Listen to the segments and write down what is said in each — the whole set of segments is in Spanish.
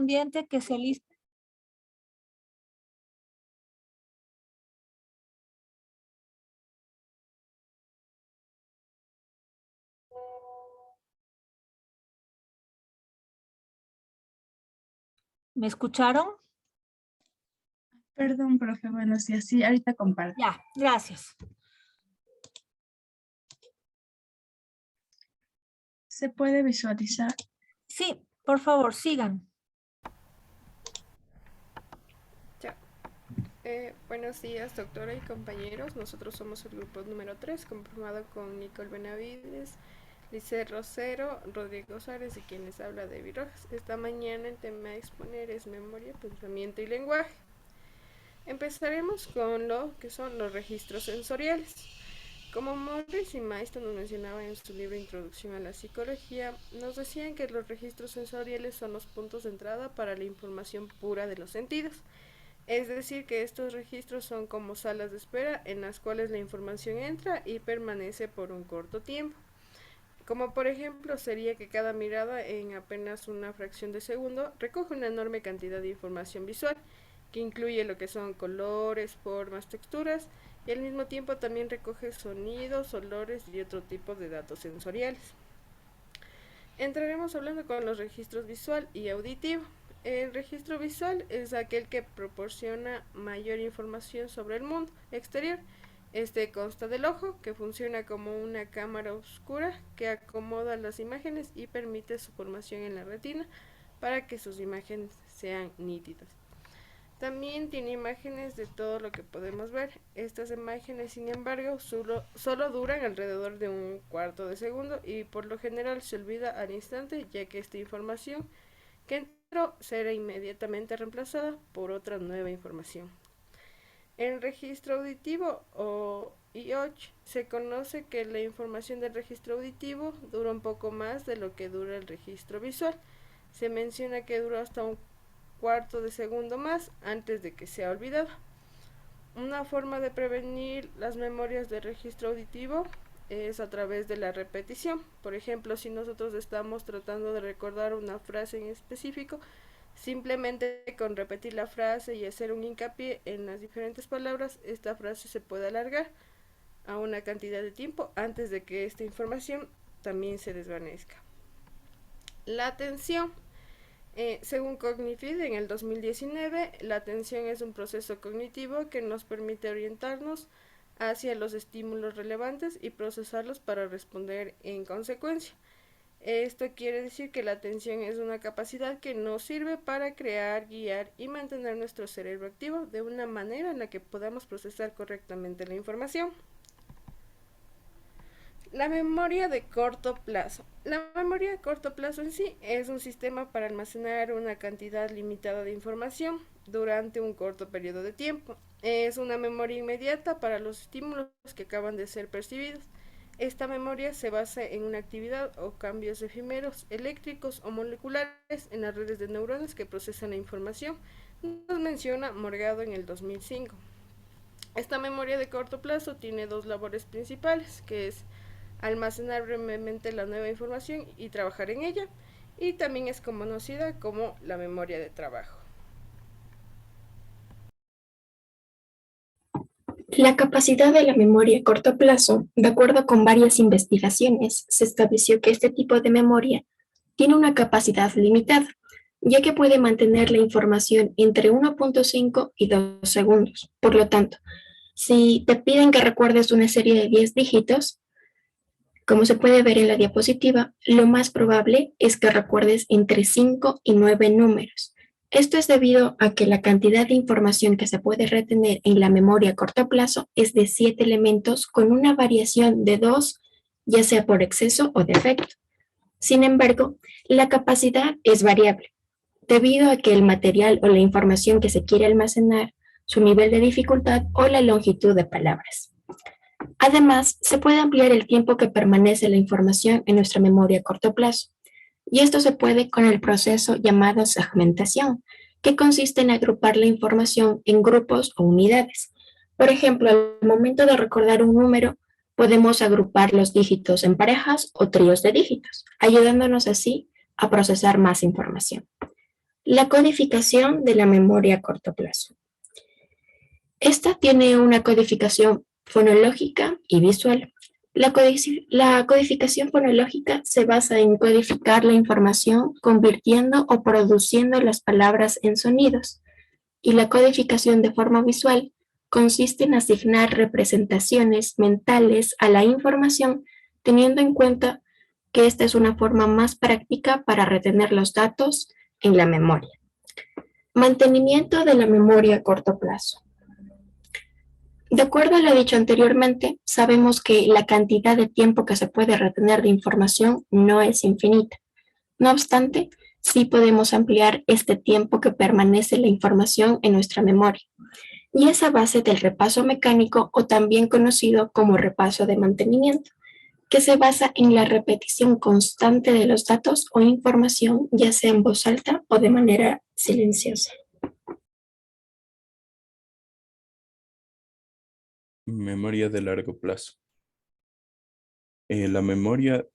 correspondiente que se lista. ¿Me escucharon? Perdón, profe, buenos días. Sí, ahorita comparto. Ya, gracias. ¿Se puede visualizar? Sí, por favor, sigan. Ya. Buenos días, doctora y compañeros. Nosotros somos el grupo número 3, conformado con Nicole Benavides, Lice Rosero, Rodrigo Suárez y quien les habla, Debbie Rojas. Esta mañana el tema a exponer es memoria, pensamiento y lenguaje. Empezaremos con lo que son los registros sensoriales. Como Morris y Maeston nos mencionaban en su libro Introducción a la Psicología, nos decían que los registros sensoriales son los puntos de entrada para la información pura de los sentidos. Es decir, que estos registros son como salas de espera en las cuales la información entra y permanece por un corto tiempo. Como por ejemplo sería que cada mirada en apenas una fracción de segundo recoge una enorme cantidad de información visual, que incluye lo que son colores, formas, texturas, y al mismo tiempo también recoge sonidos, olores y otro tipo de datos sensoriales. Entraremos hablando con los registros visual y auditivo. El registro visual es aquel que proporciona mayor información sobre el mundo exterior. Este consta del ojo, que funciona como una cámara oscura que acomoda las imágenes y permite su formación en la retina para que sus imágenes sean nítidas. También tiene imágenes de todo lo que podemos ver. Estas imágenes, sin embargo, solo duran alrededor de un cuarto de segundo y por lo general se olvida al instante, ya que esta información que entró será inmediatamente reemplazada por otra nueva información. El registro auditivo o IOCH se conoce que la información del registro auditivo dura un poco más de lo que dura el registro visual. Se menciona que dura hasta un cuarto de segundo más antes de que sea olvidado. Una forma de prevenir las memorias de registro auditivo es a través de la repetición. Por ejemplo, si nosotros estamos tratando de recordar una frase en específico, simplemente con repetir la frase y hacer un hincapié en las diferentes palabras, esta frase se puede alargar a una cantidad de tiempo antes de que esta información también se desvanezca. La atención. Según Cognifeed, en el 2019, la atención es un proceso cognitivo que nos permite orientarnos hacia los estímulos relevantes y procesarlos para responder en consecuencia. Esto quiere decir que la atención es una capacidad que nos sirve para crear, guiar y mantener nuestro cerebro activo de una manera en la que podamos procesar correctamente la información. La memoria de corto plazo. La memoria de corto plazo en sí es un sistema para almacenar una cantidad limitada de información durante un corto periodo de tiempo. Es una memoria inmediata para los estímulos que acaban de ser percibidos. Esta memoria se basa en una actividad o cambios efímeros, eléctricos o moleculares en las redes de neuronas que procesan la información, nos menciona Morgado en el 2005. Esta memoria de corto plazo tiene dos labores principales, que es almacenar brevemente la nueva información y trabajar en ella, y también es conocida como la memoria de trabajo. La capacidad de la memoria a corto plazo, de acuerdo con varias investigaciones, se estableció que este tipo de memoria tiene una capacidad limitada, ya que puede mantener la información entre 1.5 y 2 segundos. Por lo tanto, si te piden que recuerdes una serie de 10 dígitos, como se puede ver en la diapositiva, lo más probable es que recuerdes entre 5 y 9 números. Esto es debido a que la cantidad de información que se puede retener en la memoria a corto plazo es de 7 elementos con una variación de 2, ya sea por exceso o defecto. Sin embargo, la capacidad es variable, debido a que el material o la información que se quiere almacenar, su nivel de dificultad o la longitud de palabras. Además, se puede ampliar el tiempo que permanece la información en nuestra memoria a corto plazo, y esto se puede con el proceso llamado segmentación, que consiste en agrupar la información en grupos o unidades. Por ejemplo, al momento de recordar un número, podemos agrupar los dígitos en parejas o tríos de dígitos, ayudándonos así a procesar más información. La codificación de la memoria a corto plazo. Esta tiene una codificación fonológica y visual. La codificación fonológica se basa en codificar la información convirtiendo o produciendo las palabras en sonidos, y la codificación de forma visual consiste en asignar representaciones mentales a la información, teniendo en cuenta que esta es una forma más práctica para retener los datos en la memoria. Mantenimiento de la memoria a corto plazo. De acuerdo a lo dicho anteriormente, sabemos que la cantidad de tiempo que se puede retener de información no es infinita. No obstante, sí podemos ampliar este tiempo que permanece la información en nuestra memoria, y es a base del repaso mecánico, o también conocido como repaso de mantenimiento, que se basa en la repetición constante de los datos o información, ya sea en voz alta o de manera silenciosa. Memoria de largo plazo. La memoria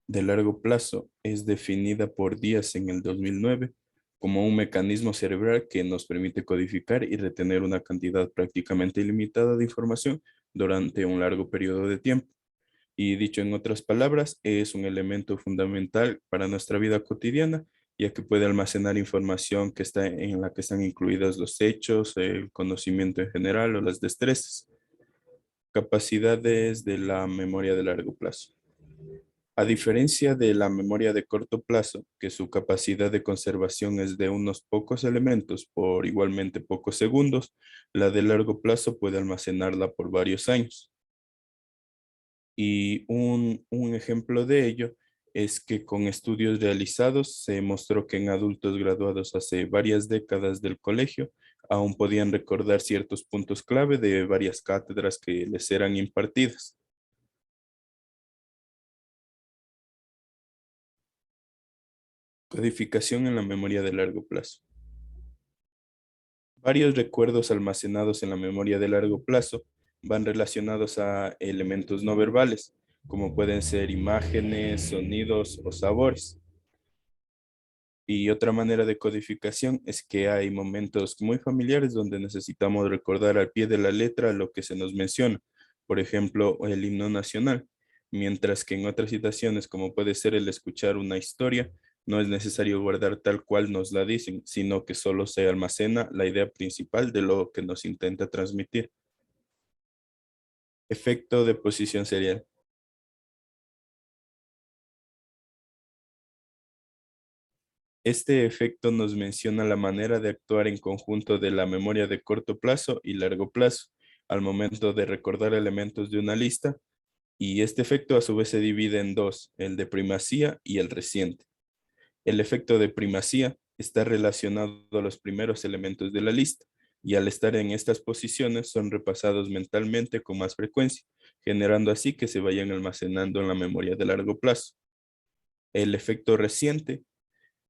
de largo plazo es definida por Díaz en el 2009 como un mecanismo cerebral que nos permite codificar y retener una cantidad prácticamente ilimitada de información durante un largo periodo de tiempo. Y dicho en otras palabras, es un elemento fundamental para nuestra vida cotidiana, ya que puede almacenar información en la que están incluidas los hechos, el conocimiento en general o las destrezas. Capacidades de la memoria de largo plazo. A diferencia de la memoria de corto plazo, que su capacidad de conservación es de unos pocos elementos por igualmente pocos segundos, la de largo plazo puede almacenarla por varios años. Y un ejemplo de ello es que con estudios realizados se mostró que en adultos graduados hace varias décadas del colegio aún podían recordar ciertos puntos clave de varias cátedras que les eran impartidas. Codificación en la memoria de largo plazo. Varios recuerdos almacenados en la memoria de largo plazo van relacionados a elementos no verbales, como pueden ser imágenes, sonidos o sabores. Y otra manera de codificación es que hay momentos muy familiares donde necesitamos recordar al pie de la letra lo que se nos menciona. Por ejemplo, el himno nacional. Mientras que en otras situaciones, como puede ser el escuchar una historia, no es necesario guardar tal cual nos la dicen, sino que solo se almacena la idea principal de lo que nos intenta transmitir. Efecto de posición serial. Este efecto nos menciona la manera de actuar en conjunto de la memoria de corto plazo y largo plazo al momento de recordar elementos de una lista, y este efecto a su vez se divide en dos, el de primacía y el reciente. El efecto de primacía está relacionado a los primeros elementos de la lista, y al estar en estas posiciones son repasados mentalmente con más frecuencia, generando así que se vayan almacenando en la memoria de largo plazo. El efecto reciente.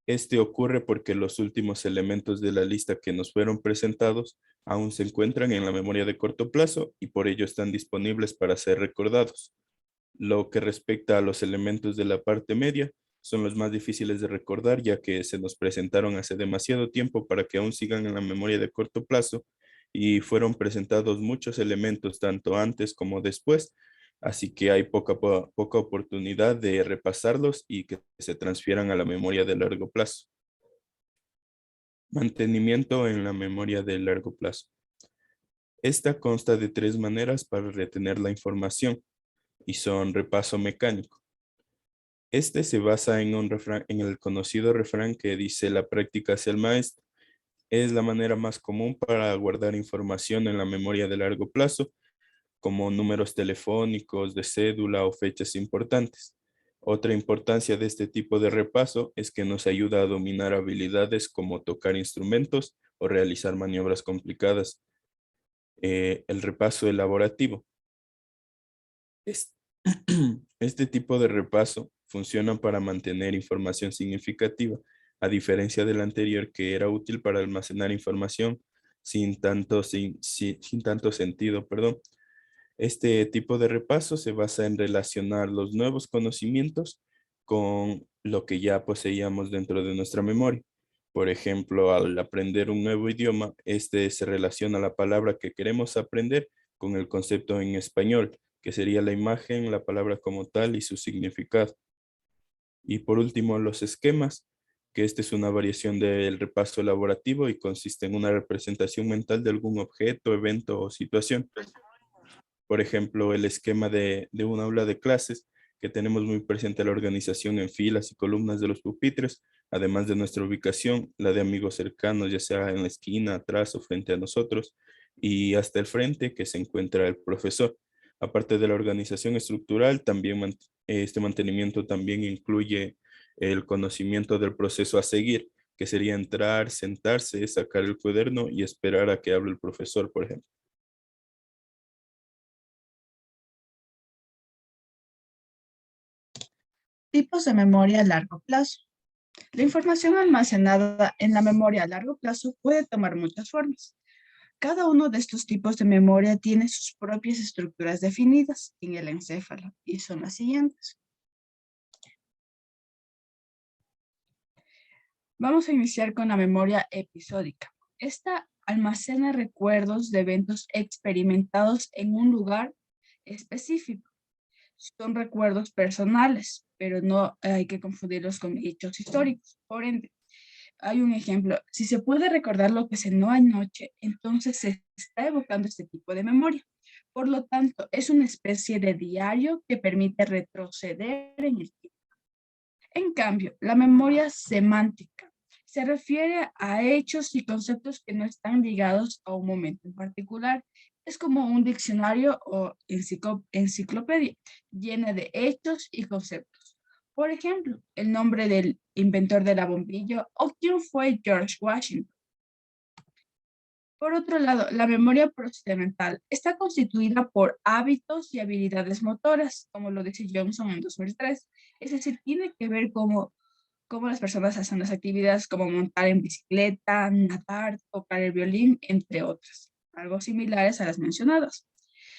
Este ocurre porque los últimos elementos de la lista que nos fueron presentados aún se encuentran en la memoria de corto plazo y por ello están disponibles para ser recordados. Lo que respecta a los elementos de la parte media, son los más difíciles de recordar ya que se nos presentaron hace demasiado tiempo para que aún sigan en la memoria de corto plazo y fueron presentados muchos elementos tanto antes como después. Así que hay poca oportunidad de repasarlos y que se transfieran a la memoria de largo plazo. Mantenimiento en la memoria de largo plazo. Esta consta de 3 maneras para retener la información y son repaso mecánico. Este se basa en el conocido refrán que dice: la práctica hace el maestro. Es la manera más común para guardar información en la memoria de largo plazo, como números telefónicos, de cédula o fechas importantes. Otra importancia de este tipo de repaso es que nos ayuda a dominar habilidades como tocar instrumentos o realizar maniobras complicadas. El repaso elaborativo. Este tipo de repaso funciona para mantener información significativa, a diferencia del anterior que era útil para almacenar información sin tanto sentido, perdón. Este tipo de repaso se basa en relacionar los nuevos conocimientos con lo que ya poseíamos dentro de nuestra memoria. Por ejemplo, al aprender un nuevo idioma, este se relaciona la palabra que queremos aprender con el concepto en español, que sería la imagen, la palabra como tal y su significado. Y por último, los esquemas, que este es una variación del repaso elaborativo y consiste en una representación mental de algún objeto, evento o situación. Por ejemplo, el esquema de un aula de clases, que tenemos muy presente la organización en filas y columnas de los pupitres, además de nuestra ubicación, la de amigos cercanos, ya sea en la esquina, atrás o frente a nosotros, y hasta el frente que se encuentra el profesor. Aparte de la organización estructural, también este mantenimiento también incluye el conocimiento del proceso a seguir, que sería entrar, sentarse, sacar el cuaderno y esperar a que hable el profesor, por ejemplo. Tipos de memoria a largo plazo. La información almacenada en la memoria a largo plazo puede tomar muchas formas. Cada uno de estos tipos de memoria tiene sus propias estructuras definidas en el encéfalo y son las siguientes. Vamos a iniciar con la memoria episódica. Esta almacena recuerdos de eventos experimentados en un lugar específico. Son recuerdos personales, pero no hay que confundirlos con hechos históricos. Por ende, hay un ejemplo. Si se puede recordar lo que cenó anoche, entonces se está evocando este tipo de memoria. Por lo tanto, es una especie de diario que permite retroceder en el tiempo. En cambio, la memoria semántica se refiere a hechos y conceptos que no están ligados a un momento en particular. Es como un diccionario o enciclopedia llena de hechos y conceptos. Por ejemplo, el nombre del inventor de la bombilla o quién fue George Washington. Por otro lado, la memoria procedimental está constituida por hábitos y habilidades motoras, como lo dice Johnson en 2003. Es decir, tiene que ver cómo las personas hacen las actividades como montar en bicicleta, nadar, tocar el violín, entre otras, algo similares a las mencionadas.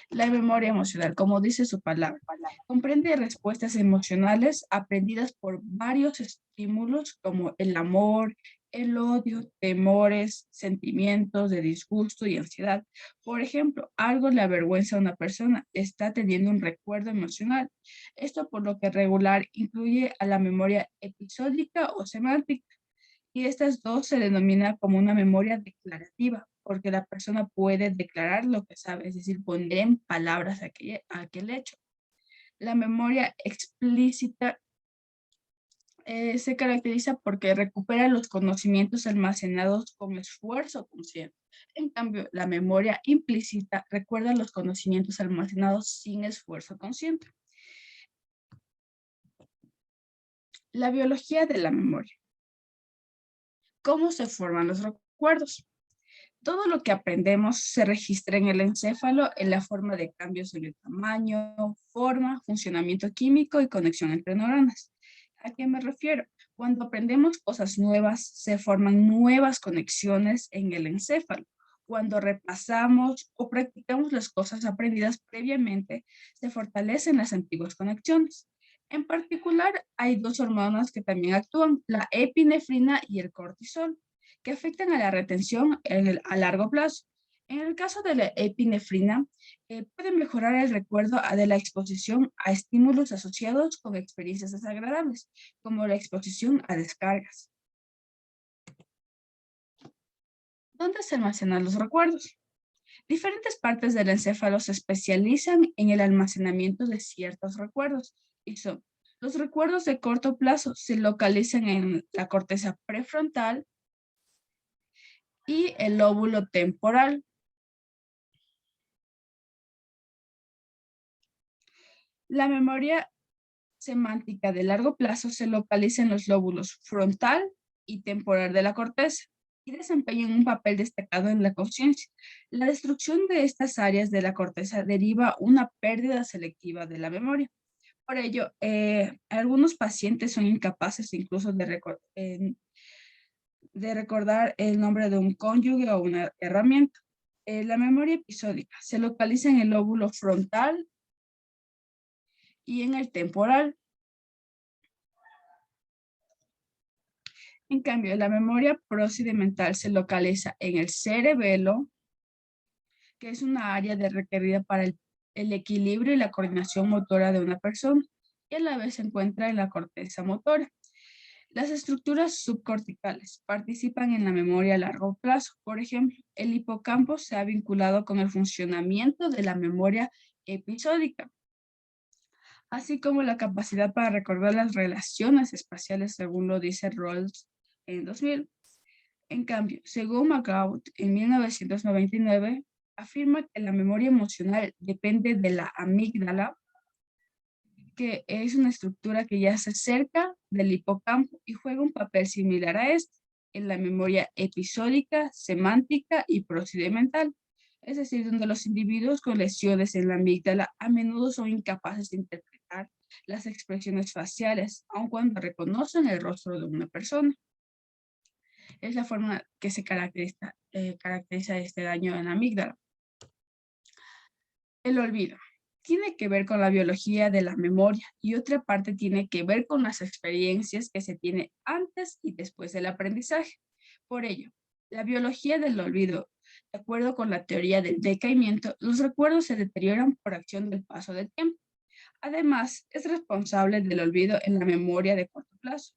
La memoria emocional, como dice su palabra, comprende respuestas emocionales aprendidas por varios estímulos como el amor, el odio, temores, sentimientos de disgusto y ansiedad. Por ejemplo, algo le avergüenza a una persona, está teniendo un recuerdo emocional. Esto por lo que regular incluye a la memoria episódica o semántica. Y estas dos se denomina como una memoria declarativa, porque la persona puede declarar lo que sabe, es decir, poner en palabras aquel hecho. La memoria explícita se caracteriza porque recupera los conocimientos almacenados con esfuerzo consciente. En cambio, la memoria implícita recuerda los conocimientos almacenados sin esfuerzo consciente. La biología de la memoria. ¿Cómo se forman los recuerdos? Todo lo que aprendemos se registra en el encéfalo en la forma de cambios en el tamaño, forma, funcionamiento químico y conexión entre neuronas. ¿A qué me refiero? Cuando aprendemos cosas nuevas, se forman nuevas conexiones en el encéfalo. Cuando repasamos o practicamos las cosas aprendidas previamente, se fortalecen las antiguas conexiones. En particular, hay dos hormonas que también actúan, la epinefrina y el cortisol, que afectan a la retención a largo plazo. En el caso de la epinefrina, puede mejorar el recuerdo de la exposición a estímulos asociados con experiencias desagradables, como la exposición a descargas. ¿Dónde se almacenan los recuerdos? Diferentes partes del encéfalo se especializan en el almacenamiento de ciertos recuerdos y son los recuerdos de corto plazo se localizan en la corteza prefrontal y el lóbulo temporal. La memoria semántica de largo plazo se localiza en los lóbulos frontal y temporal de la corteza y desempeñan un papel destacado en la conciencia. La destrucción de estas áreas de la corteza deriva una pérdida selectiva de la memoria. Por ello, algunos pacientes son incapaces incluso de recordar el nombre de un cónyuge o una herramienta. La memoria episódica se localiza en el lóbulo frontal y en el temporal. En cambio, la memoria procedimental se localiza en el cerebelo, que es una área requerida para el equilibrio y la coordinación motora de una persona, y a la vez se encuentra en la corteza motora. Las estructuras subcorticales participan en la memoria a largo plazo. Por ejemplo, el hipocampo se ha vinculado con el funcionamiento de la memoria episódica, así como la capacidad para recordar las relaciones espaciales, según lo dice Rawls en 2000. En cambio, según McGraw en 1999, afirma que la memoria emocional depende de la amígdala, que es una estructura que yace cerca del hipocampo y juega un papel similar a este en la memoria episódica, semántica y procedimental. Es decir, donde los individuos con lesiones en la amígdala a menudo son incapaces de interpretar las expresiones faciales, aun cuando reconocen el rostro de una persona. Es la forma que se caracteriza este daño en la amígdala. El olvido tiene que ver con la biología de la memoria y otra parte tiene que ver con las experiencias que se tiene antes y después del aprendizaje. Por ello, la biología del olvido, de acuerdo con la teoría del decaimiento, los recuerdos se deterioran por acción del paso del tiempo. Además, es responsable del olvido en la memoria de corto plazo.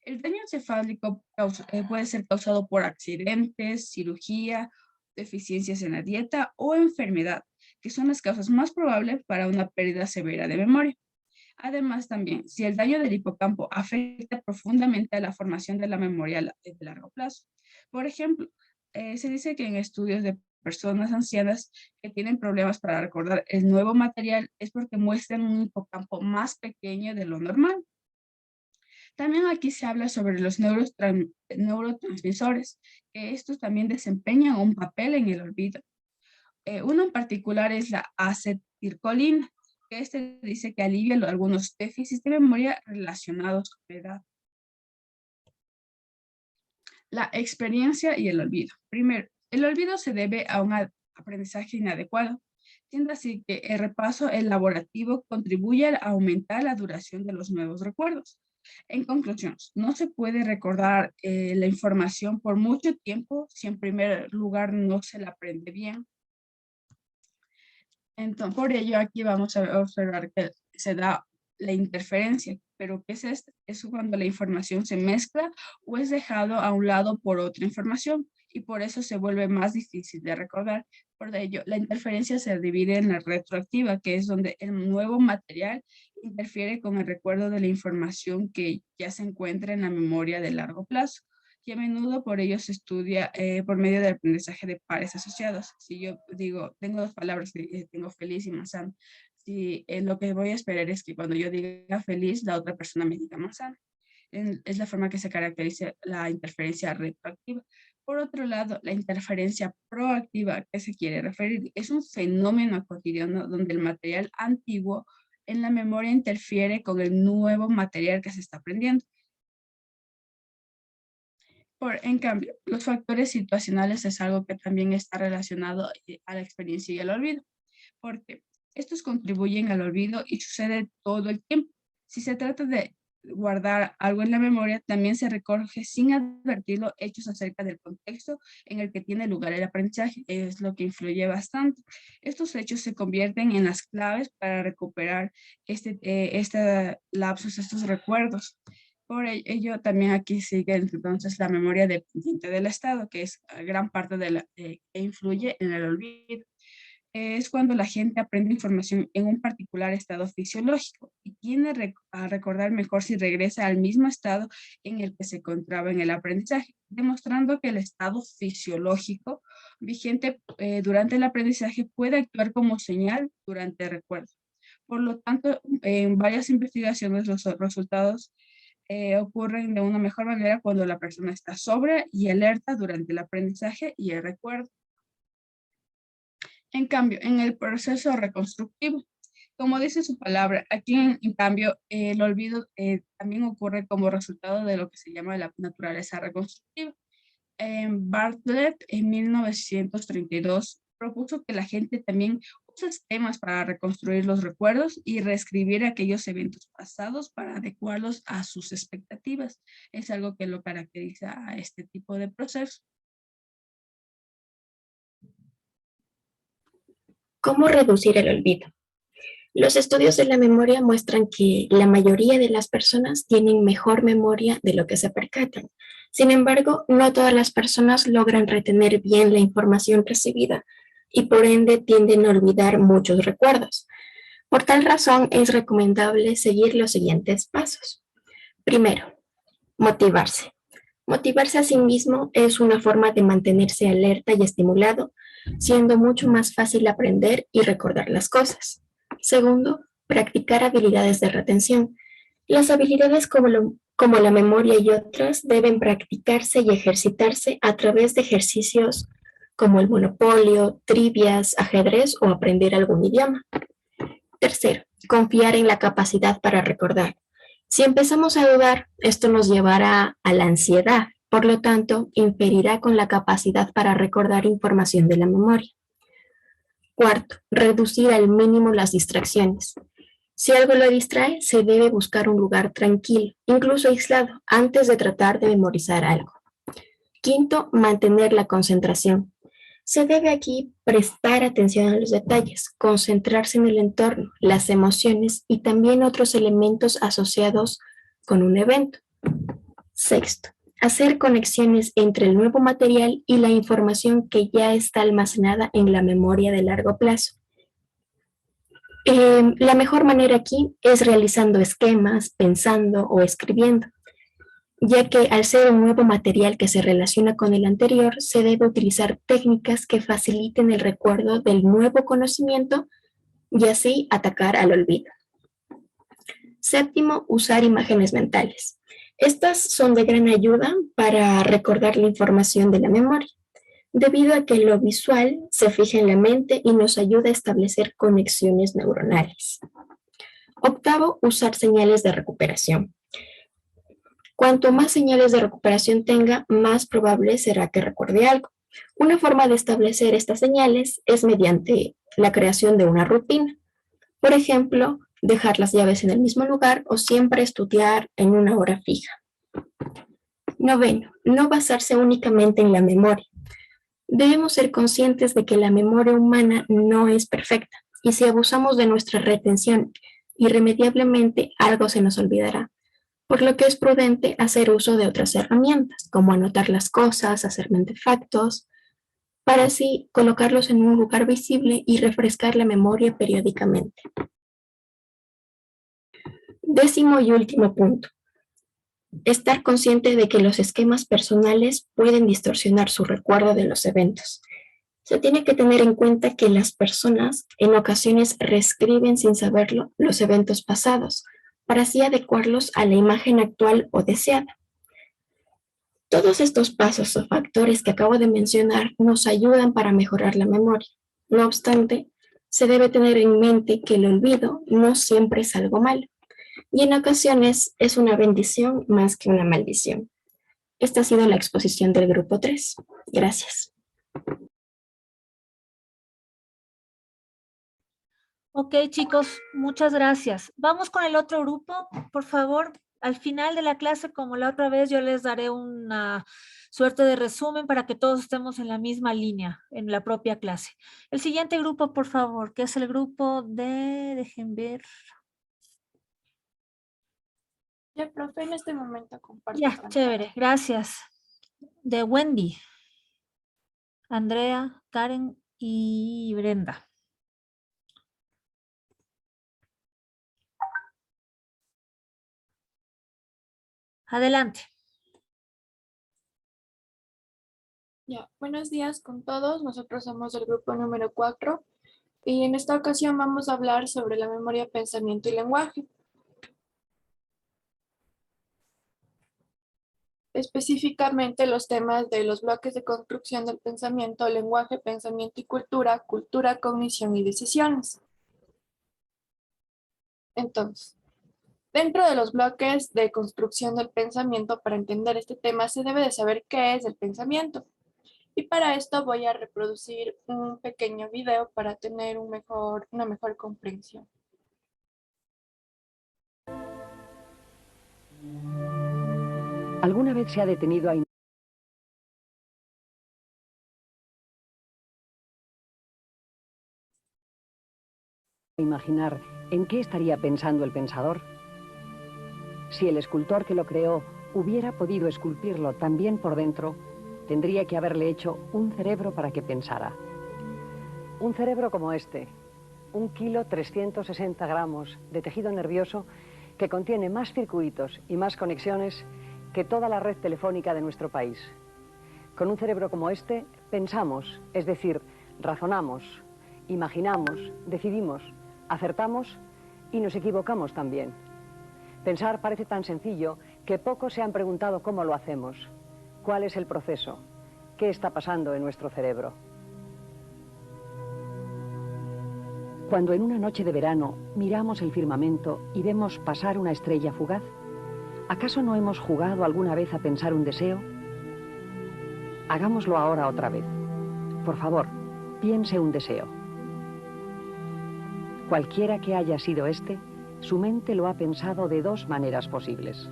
El daño encefálico puede ser causado por accidentes, cirugía, deficiencias en la dieta o enfermedad, que son las causas más probables para una pérdida severa de memoria. Además, también, si el daño del hipocampo afecta profundamente a la formación de la memoria de largo plazo. Por ejemplo, se dice que en estudios de personas ancianas que tienen problemas para recordar el nuevo material es porque muestran un hipocampo más pequeño de lo normal. También aquí se habla sobre los neurotransmisores, que estos también desempeñan un papel en el olvido. Uno en particular es la acetilcolina, que dice que alivia algunos déficits de memoria relacionados con la edad. La experiencia y el olvido. Primero, el olvido se debe a un aprendizaje inadecuado, siendo así que el repaso elaborativo contribuye a aumentar la duración de los nuevos recuerdos. En conclusión, no se puede recordar la información por mucho tiempo si en primer lugar no se la aprende bien. Entonces, por ello aquí vamos a observar que se da la interferencia. ¿Pero qué es esto? Es cuando la información se mezcla o es dejado a un lado por otra información y por eso se vuelve más difícil de recordar. Por ello, la interferencia se divide en la retroactiva, que es donde el nuevo material interfiere con el recuerdo de la información que ya se encuentra en la memoria de largo plazo. Y a menudo por ello se estudia por medio del aprendizaje de pares asociados. Si yo digo, tengo dos palabras, tengo feliz y manzana, si lo que voy a esperar es que cuando yo diga feliz, la otra persona me diga manzana. Es la forma que se caracteriza la interferencia retroactiva. Por otro lado, la interferencia proactiva, que se quiere referir, es un fenómeno cotidiano donde el material antiguo en la memoria interfiere con el nuevo material que se está aprendiendo. En cambio, los factores situacionales es algo que también está relacionado a la experiencia y al olvido, porque estos contribuyen al olvido y sucede todo el tiempo. Si se trata de guardar algo en la memoria, también se recoge sin advertirlo hechos acerca del contexto en el que tiene lugar el aprendizaje. Es lo que influye bastante. Estos hechos se convierten en las claves para recuperar este lapsus, estos recuerdos. Por ello, también aquí sigue entonces la memoria dependiente del estado, que es gran parte de que influye en el olvido. Es cuando la gente aprende información en un particular estado fisiológico y tiende a recordar mejor si regresa al mismo estado en el que se encontraba en el aprendizaje, demostrando que el estado fisiológico vigente durante el aprendizaje puede actuar como señal durante el recuerdo. Por lo tanto, en varias investigaciones los resultados ocurren de una mejor manera cuando la persona está sobria y alerta durante el aprendizaje y el recuerdo. En cambio, en el proceso reconstructivo, como dice su palabra, aquí en cambio el olvido también ocurre como resultado de lo que se llama la naturaleza reconstructiva. Bartlett en 1932 propuso que la gente también Temas para reconstruir los recuerdos y reescribir aquellos eventos pasados para adecuarlos a sus expectativas. Es algo que lo caracteriza a este tipo de proceso. ¿Cómo reducir el olvido? Los estudios de la memoria muestran que la mayoría de las personas tienen mejor memoria de lo que se percatan. Sin embargo, no todas las personas logran retener bien la información recibida y por ende tienden a olvidar muchos recuerdos. Por tal razón, es recomendable seguir los siguientes pasos. Primero, motivarse. Motivarse a sí mismo es una forma de mantenerse alerta y estimulado, siendo mucho más fácil aprender y recordar las cosas. Segundo, practicar habilidades de retención. Las habilidades como la memoria y otras deben practicarse y ejercitarse a través de ejercicios como el monopolio, trivias, ajedrez o aprender algún idioma. Tercero, confiar en la capacidad para recordar. Si empezamos a dudar, esto nos llevará a la ansiedad, por lo tanto, impedirá con la capacidad para recordar información de la memoria. Cuarto, reducir al mínimo las distracciones. Si algo lo distrae, se debe buscar un lugar tranquilo, incluso aislado, antes de tratar de memorizar algo. Quinto, mantener la concentración. Se debe aquí prestar atención a los detalles, concentrarse en el entorno, las emociones y también otros elementos asociados con un evento. Sexto, hacer conexiones entre el nuevo material y la información que ya está almacenada en la memoria de largo plazo. La mejor manera aquí es realizando esquemas, pensando o escribiendo, ya que al ser un nuevo material que se relaciona con el anterior, se debe utilizar técnicas que faciliten el recuerdo del nuevo conocimiento y así atacar al olvido. Séptimo, usar imágenes mentales. Estas son de gran ayuda para recordar la información de la memoria, debido a que lo visual se fija en la mente y nos ayuda a establecer conexiones neuronales. Octavo, usar señales de recuperación. Cuanto más señales de recuperación tenga, más probable será que recuerde algo. Una forma de establecer estas señales es mediante la creación de una rutina. Por ejemplo, dejar las llaves en el mismo lugar o siempre estudiar en una hora fija. Noveno, no basarse únicamente en la memoria. Debemos ser conscientes de que la memoria humana no es perfecta y si abusamos de nuestra retención, irremediablemente algo se nos olvidará, por lo que es prudente hacer uso de otras herramientas, como anotar las cosas, hacer mentefactos, para así colocarlos en un lugar visible y refrescar la memoria periódicamente. Décimo y último punto. Estar consciente de que los esquemas personales pueden distorsionar su recuerdo de los eventos. Se tiene que tener en cuenta que las personas en ocasiones reescriben sin saberlo los eventos pasados, para así adecuarlos a la imagen actual o deseada. Todos estos pasos o factores que acabo de mencionar nos ayudan para mejorar la memoria. No obstante, se debe tener en mente que el olvido no siempre es algo malo, y en ocasiones es una bendición más que una maldición. Esta ha sido la exposición del grupo 3. Gracias. Ok, chicos, muchas gracias. Vamos con el otro grupo, por favor. Al final de la clase, como la otra vez, yo les daré una suerte de resumen para que todos estemos en la misma línea en la propia clase. El siguiente grupo, por favor, que es el grupo de, dejen ver. Ya, profe, en este momento comparto. Ya, chévere, gracias. De Wendy, Andrea, Karen y Brenda. Adelante. Ya, buenos días con todos. Nosotros somos el grupo número 4 y en esta ocasión vamos a hablar sobre la memoria, pensamiento y lenguaje. Específicamente los temas de los bloques de construcción del pensamiento, lenguaje, pensamiento y cultura, cultura, cognición y decisiones. Entonces, dentro de los bloques de construcción del pensamiento, para entender este tema se debe de saber qué es el pensamiento. Y para esto voy a reproducir un pequeño video para tener una mejor comprensión. ¿Alguna vez se ha detenido a imaginar en qué estaría pensando el pensador? Si el escultor que lo creó hubiera podido esculpirlo también por dentro, tendría que haberle hecho un cerebro para que pensara. Un cerebro como este, 1,360 kilogramos de tejido nervioso que contiene más circuitos y más conexiones que toda la red telefónica de nuestro país. Con un cerebro como este, pensamos, es decir, razonamos, imaginamos, decidimos, acertamos y nos equivocamos también. Pensar parece tan sencillo que pocos se han preguntado cómo lo hacemos, cuál es el proceso, qué está pasando en nuestro cerebro. Cuando en una noche de verano miramos el firmamento y vemos pasar una estrella fugaz, ¿acaso no hemos jugado alguna vez a pensar un deseo? Hagámoslo ahora otra vez. Por favor, piense un deseo. Cualquiera que haya sido este, su mente lo ha pensado de dos maneras posibles.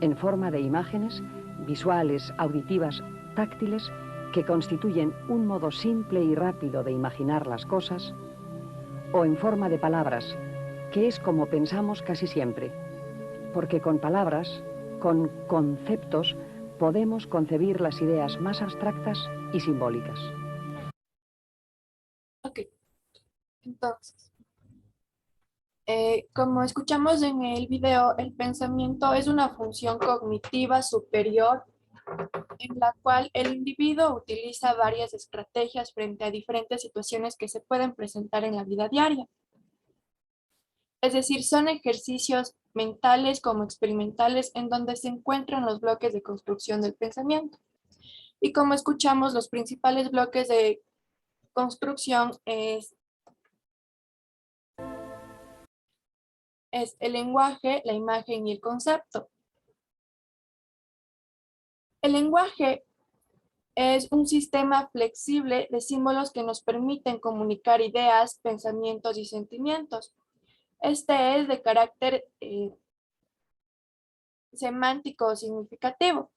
En forma de imágenes, visuales, auditivas, táctiles, que constituyen un modo simple y rápido de imaginar las cosas, o en forma de palabras, que es como pensamos casi siempre, porque con palabras, con conceptos, podemos concebir las ideas más abstractas y simbólicas. Ok, entonces, como escuchamos en el video, el pensamiento es una función cognitiva superior en la cual el individuo utiliza varias estrategias frente a diferentes situaciones que se pueden presentar en la vida diaria. Es decir, son ejercicios mentales como experimentales en donde se encuentran los bloques de construcción del pensamiento. Y como escuchamos, los principales bloques de construcción es el lenguaje, la imagen y el concepto. El lenguaje es un sistema flexible de símbolos que nos permiten comunicar ideas, pensamientos y sentimientos. Este es de carácter semántico o significativo.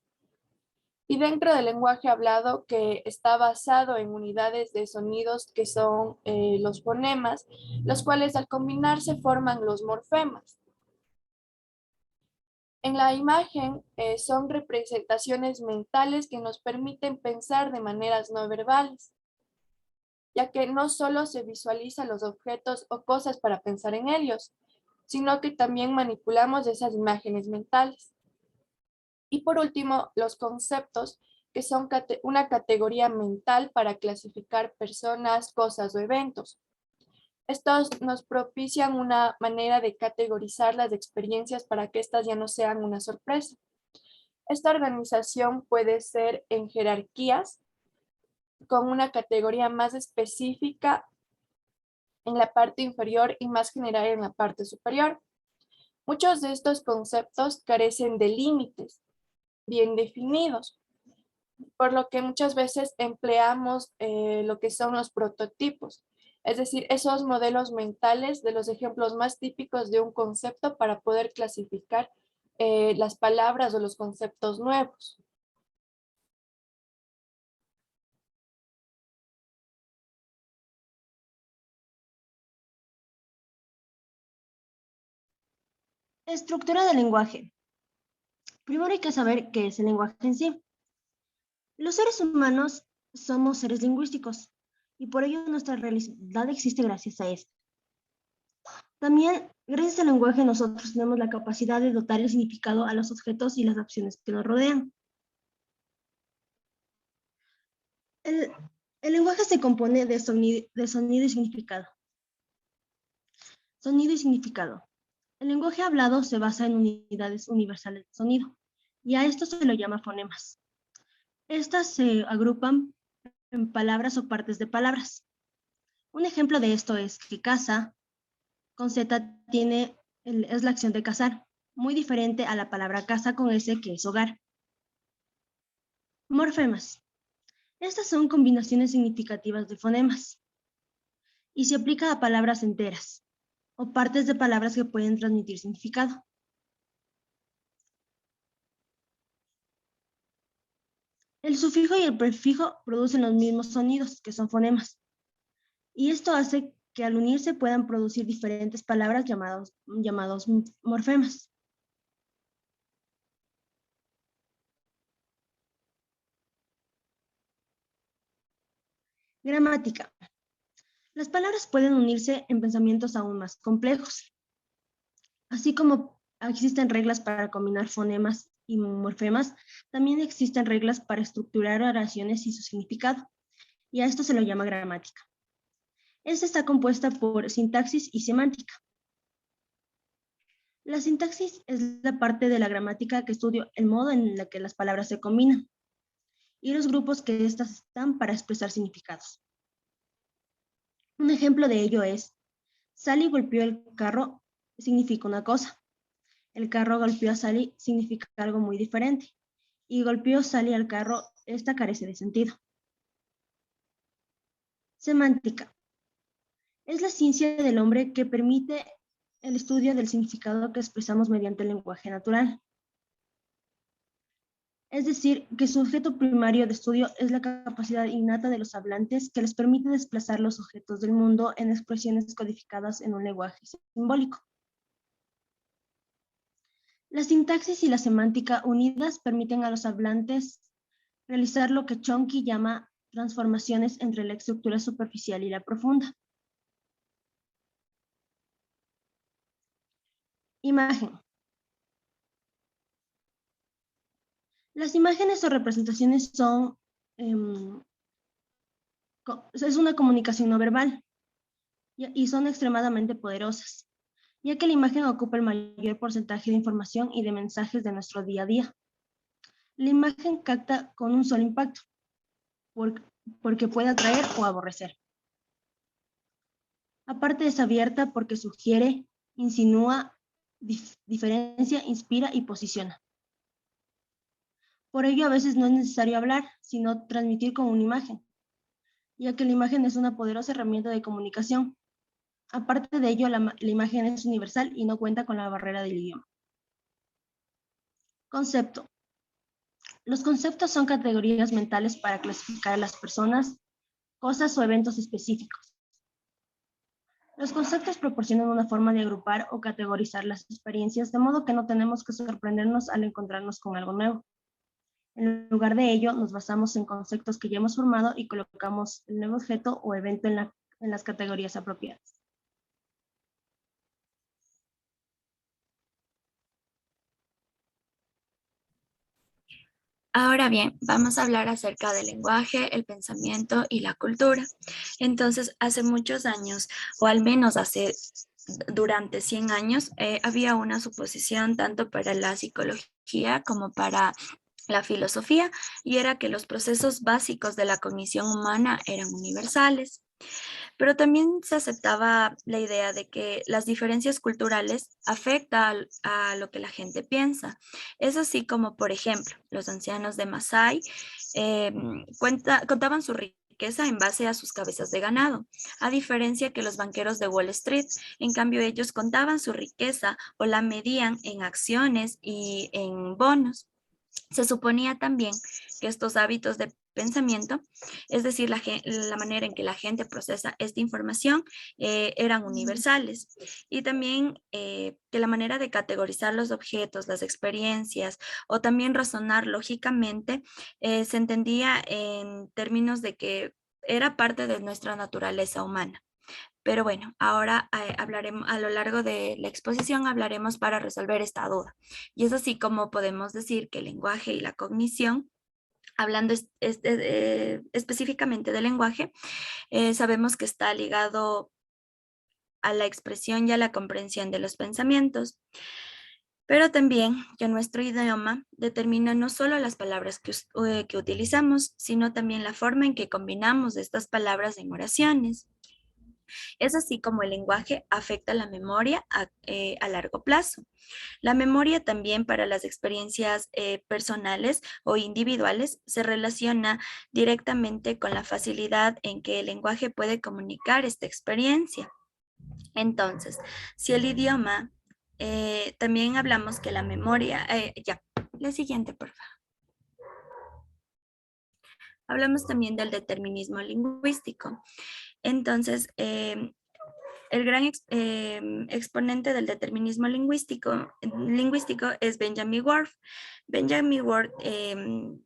Y dentro del lenguaje hablado, que está basado en unidades de sonidos que son los fonemas, los cuales al combinarse forman los morfemas. En la imagen son representaciones mentales que nos permiten pensar de maneras no verbales, ya que no solo se visualizan los objetos o cosas para pensar en ellos, sino que también manipulamos esas imágenes mentales. Y por último, los conceptos, que son una categoría mental para clasificar personas, cosas o eventos. Estos nos propician una manera de categorizar las experiencias para que éstas ya no sean una sorpresa. Esta organización puede ser en jerarquías, con una categoría más específica en la parte inferior y más general en la parte superior. Muchos de estos conceptos carecen de límites bien definidos, por lo que muchas veces empleamos lo que son los prototipos, es decir, esos modelos mentales de los ejemplos más típicos de un concepto para poder clasificar las palabras o los conceptos nuevos. Estructura del lenguaje. Primero hay que saber qué es el lenguaje en sí. Los seres humanos somos seres lingüísticos y por ello nuestra realidad existe gracias a esto. También, gracias al lenguaje, nosotros tenemos la capacidad de dotar el significado a los objetos y las acciones que nos rodean. El lenguaje se compone de sonido y significado. Sonido y significado. El lenguaje hablado se basa en unidades universales de sonido, y a esto se lo llama fonemas. Estas se agrupan en palabras o partes de palabras. Un ejemplo de esto es que casa, con Z, es la acción de cazar, muy diferente a la palabra casa con S, que es hogar. Morfemas. Estas son combinaciones significativas de fonemas y se aplica a palabras enteras o partes de palabras que pueden transmitir significado. El sufijo y el prefijo producen los mismos sonidos, que son fonemas, y esto hace que al unirse puedan producir diferentes palabras llamados morfemas. Gramática. Las palabras pueden unirse en pensamientos aún más complejos. Así como existen reglas para combinar fonemas y morfemas, también existen reglas para estructurar oraciones y su significado, y a esto se lo llama gramática. Esta está compuesta por sintaxis y semántica. La sintaxis es la parte de la gramática que estudia el modo en el que las palabras se combinan y los grupos que éstas están para expresar significados. Un ejemplo de ello es, Sally golpeó el carro, significa una cosa. El carro golpeó a Sally significa algo muy diferente. Y golpeó Sally al carro, esta carece de sentido. Semántica. Es la ciencia del hombre que permite el estudio del significado que expresamos mediante el lenguaje natural. Es decir, que su objeto primario de estudio es la capacidad innata de los hablantes que les permite desplazar los objetos del mundo en expresiones codificadas en un lenguaje simbólico. La sintaxis y la semántica unidas permiten a los hablantes realizar lo que Chomsky llama transformaciones entre la estructura superficial y la profunda. Imagen. Las imágenes o representaciones son, es una comunicación no verbal y son extremadamente poderosas, ya que la imagen ocupa el mayor porcentaje de información y de mensajes de nuestro día a día. La imagen capta con un solo impacto, porque puede atraer o aborrecer. Aparte es abierta porque sugiere, insinúa, diferencia, inspira y posiciona. Por ello, a veces no es necesario hablar, sino transmitir con una imagen, ya que la imagen es una poderosa herramienta de comunicación. Aparte de ello, la imagen es universal y no cuenta con la barrera del idioma. Concepto. Los conceptos son categorías mentales para clasificar a las personas, cosas o eventos específicos. Los conceptos proporcionan una forma de agrupar o categorizar las experiencias, de modo que no tenemos que sorprendernos al encontrarnos con algo nuevo. En lugar de ello, nos basamos en conceptos que ya hemos formado y colocamos el nuevo objeto o evento en las categorías apropiadas. Ahora bien, vamos a hablar acerca del lenguaje, el pensamiento y la cultura. Entonces, hace muchos años, o al menos durante 100 años, había una suposición tanto para la psicología como para la filosofía, y era que los procesos básicos de la cognición humana eran universales. Pero también se aceptaba la idea de que las diferencias culturales afectan a lo que la gente piensa. Es así como, por ejemplo, los ancianos de Masái contaban su riqueza en base a sus cabezas de ganado, a diferencia que los banqueros de Wall Street, en cambio ellos contaban su riqueza o la medían en acciones y en bonos. Se suponía también que estos hábitos de pensamiento, es decir, la manera en que la gente procesa esta información, eran universales. Y también que la manera de categorizar los objetos, las experiencias o también razonar lógicamente se entendía en términos de que era parte de nuestra naturaleza humana. Pero bueno, ahora hablaremos a lo largo de la exposición, hablaremos para resolver esta duda. Y es así como podemos decir que el lenguaje y la cognición, hablando específicamente del lenguaje, sabemos que está ligado a la expresión y a la comprensión de los pensamientos, pero también que nuestro idioma determina no solo las palabras que utilizamos, sino también la forma en que combinamos estas palabras en oraciones. Es así como el lenguaje afecta la memoria a largo plazo. La memoria también para las experiencias personales o individuales se relaciona directamente con la facilidad en que el lenguaje puede comunicar esta experiencia. Entonces, si el idioma, también hablamos que la memoria, la siguiente, por favor. Hablamos también del determinismo lingüístico. Entonces, el gran exponente del determinismo lingüístico es Benjamin Ward. Benjamin Ward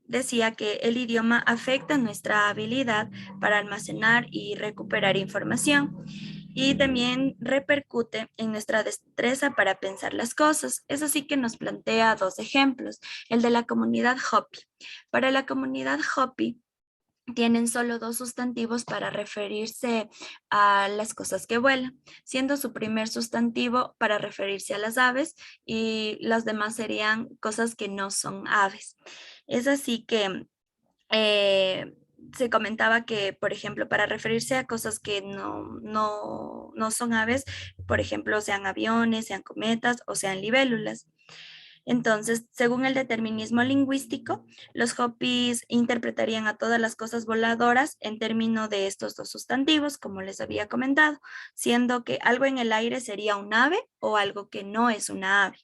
decía que el idioma afecta nuestra habilidad para almacenar y recuperar información y también repercute en nuestra destreza para pensar las cosas. Es así que nos plantea dos ejemplos, el de la comunidad Hopi. Para la comunidad Hopi, tienen solo dos sustantivos para referirse a las cosas que vuelan, siendo su primer sustantivo para referirse a las aves y las demás serían cosas que no son aves. Es así que se comentaba que, por ejemplo, para referirse a cosas que no son aves, por ejemplo, sean aviones, sean cometas o sean libélulas. Entonces, según el determinismo lingüístico, los Hopis interpretarían a todas las cosas voladoras en términos de estos dos sustantivos, como les había comentado, siendo que algo en el aire sería un ave o algo que no es una ave.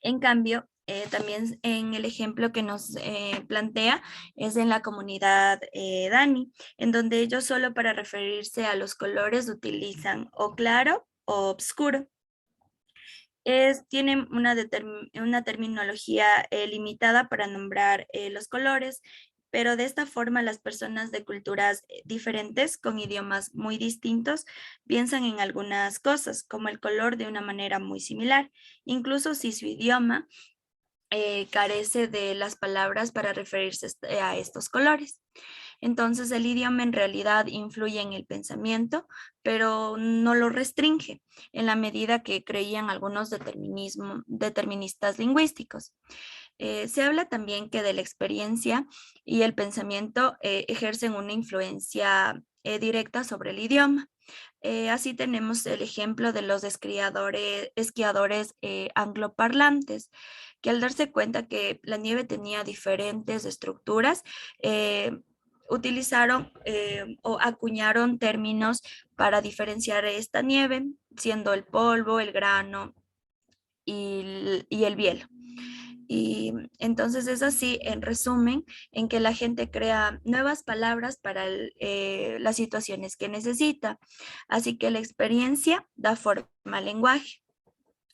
En cambio, también en el ejemplo que nos plantea es en la comunidad Dani, en donde ellos solo para referirse a los colores utilizan o claro o oscuro. Tienen una terminología limitada para nombrar los colores, pero de esta forma las personas de culturas diferentes con idiomas muy distintos piensan en algunas cosas, como el color de una manera muy similar, incluso si su idioma carece de las palabras para referirse a estos colores. Entonces el idioma en realidad influye en el pensamiento, pero no lo restringe en la medida que creían algunos deterministas lingüísticos. Se habla también que de la experiencia y el pensamiento ejercen una influencia directa sobre el idioma. Así tenemos el ejemplo de los esquiadores angloparlantes, que al darse cuenta que la nieve tenía diferentes estructuras, utilizaron o acuñaron términos para diferenciar esta nieve, siendo el polvo, el grano y el hielo. Y entonces es así, en resumen, en que la gente crea nuevas palabras para las situaciones que necesita. Así que la experiencia da forma al lenguaje.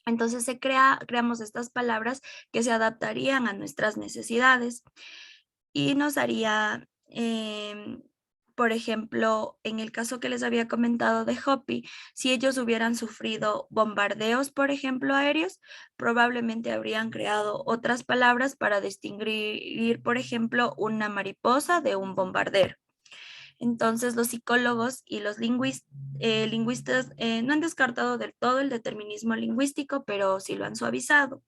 Entonces creamos estas palabras que se adaptarían a nuestras necesidades y nos haría, por ejemplo, en el caso que les había comentado de Hopi, si ellos hubieran sufrido bombardeos, por ejemplo, aéreos, probablemente habrían creado otras palabras para distinguir, por ejemplo, una mariposa de un bombardero. Entonces, los psicólogos y los lingüistas no han descartado del todo el determinismo lingüístico, pero sí lo han suavizado,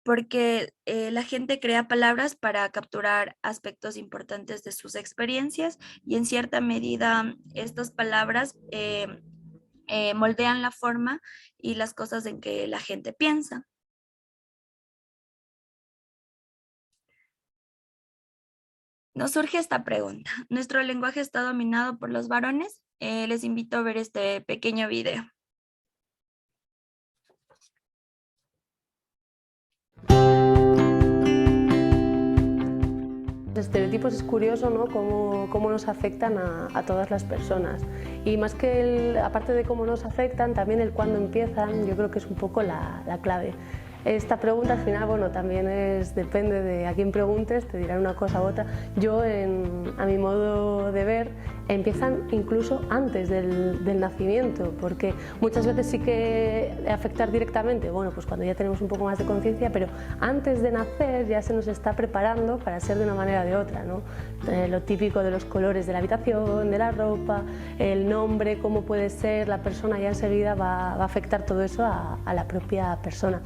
porque la gente crea palabras para capturar aspectos importantes de sus experiencias y en cierta medida estas palabras moldean la forma y las cosas en que la gente piensa. Nos surge esta pregunta. ¿Nuestro lenguaje está dominado por los varones? Les invito a ver este pequeño video. Los estereotipos es curioso, ¿no? Cómo nos afectan a todas las personas. Y más que aparte de cómo nos afectan, también el cuándo empiezan, yo creo que es un poco la clave. Esta pregunta al final, bueno, también depende de a quién preguntes, te dirán una cosa u otra. Yo, a mi modo de ver, empiezan incluso antes del nacimiento, porque muchas veces sí que afectar directamente, bueno, pues cuando ya tenemos un poco más de conciencia, pero antes de nacer ya se nos está preparando para ser de una manera o de otra, ¿no? Lo típico de los colores de la habitación, de la ropa, el nombre, cómo puede ser la persona, ya enseguida va a afectar todo eso a la propia persona.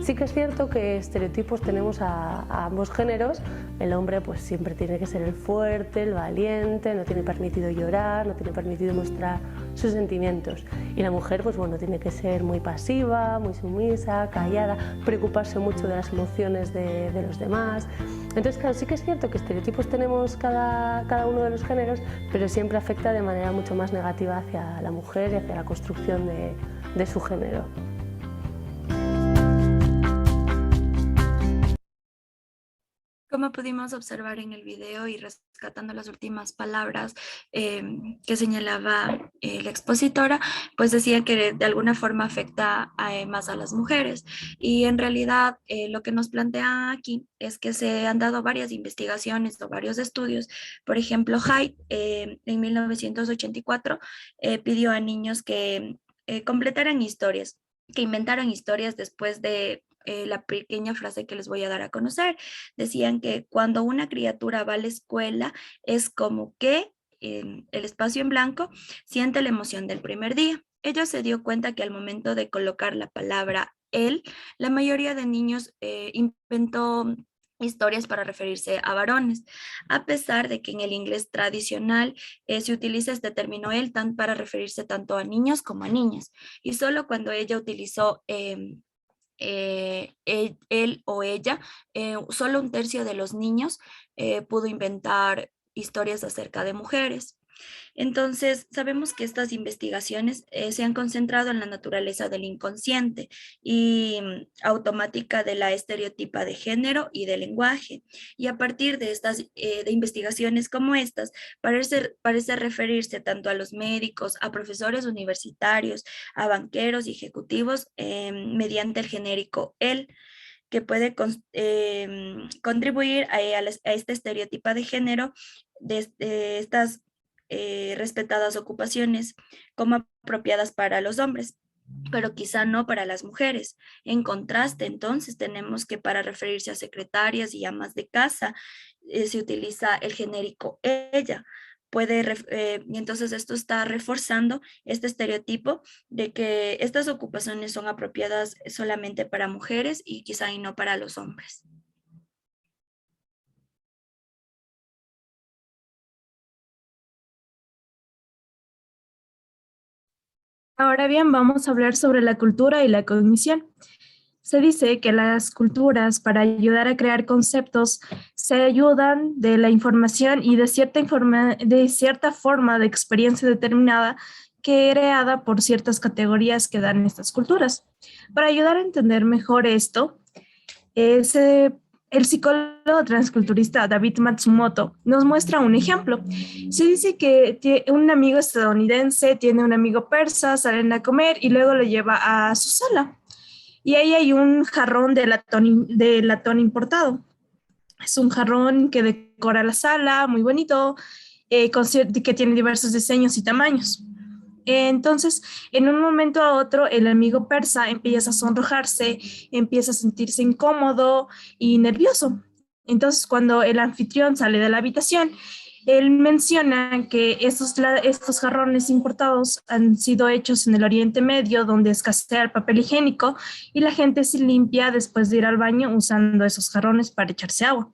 Sí que es cierto que estereotipos tenemos a ambos géneros. El hombre pues siempre tiene que ser el fuerte, el valiente, no tiene permitido permitido llorar, no tiene permitido mostrar sus sentimientos. Y la mujer, pues bueno, tiene que ser muy pasiva, muy sumisa, callada, preocuparse mucho de las emociones de los demás. Entonces, claro, sí que es cierto que estereotipos tenemos cada uno de los géneros, pero siempre afecta de manera mucho más negativa hacia la mujer y hacia la construcción de su género. Como pudimos observar en el video y rescatando las últimas palabras que señalaba la expositora, pues decía que de alguna forma afecta más a las mujeres. Y en realidad lo que nos plantea aquí es que se han dado varias investigaciones o varios estudios. Por ejemplo, Haidt en 1984 pidió a niños que completaran historias, que inventaran historias después de la pequeña frase que les voy a dar a conocer. Decían que cuando una criatura va a la escuela es como que el espacio en blanco siente la emoción del primer día. Ella se dio cuenta que al momento de colocar la palabra él, la mayoría de niños inventó historias para referirse a varones, a pesar de que en el inglés tradicional se utiliza este término él para referirse tanto a niños como a niñas. Y solo cuando ella utilizó él o ella, solo un tercio de los niños pudo inventar historias acerca de mujeres. Entonces, sabemos que estas investigaciones se han concentrado en la naturaleza del inconsciente y automática de la estereotipa de género y de lenguaje. Y a partir de estas de investigaciones como estas, parece referirse tanto a los médicos, a profesores universitarios, a banqueros y ejecutivos mediante el genérico él, que puede contribuir a esta estereotipa de género de estas respetadas ocupaciones como apropiadas para los hombres, pero quizá no para las mujeres. En contraste, entonces, tenemos que para referirse a secretarias y amas de casa se utiliza el genérico ella. Y entonces esto está reforzando este estereotipo de que estas ocupaciones son apropiadas solamente para mujeres y quizá y no para los hombres. Ahora bien, vamos a hablar sobre la cultura y la cognición. Se dice que las culturas, para ayudar a crear conceptos, se ayudan de la información y de cierta forma de experiencia determinada que creada por ciertas categorías que dan estas culturas. Para ayudar a entender mejor esto, el psicólogo transculturista David Matsumoto nos muestra un ejemplo. Se dice que un amigo estadounidense tiene un amigo persa, salen a comer y luego lo lleva a su sala. Y ahí hay un jarrón de latón importado. Es un jarrón que decora la sala, muy bonito, que tiene diversos diseños y tamaños. Entonces, en un momento a otro, el amigo persa empieza a sonrojarse, empieza a sentirse incómodo y nervioso. Entonces, cuando el anfitrión sale de la habitación, él menciona que estos jarrones importados han sido hechos en el Oriente Medio, donde escasea el papel higiénico y la gente se limpia después de ir al baño usando esos jarrones para echarse agua.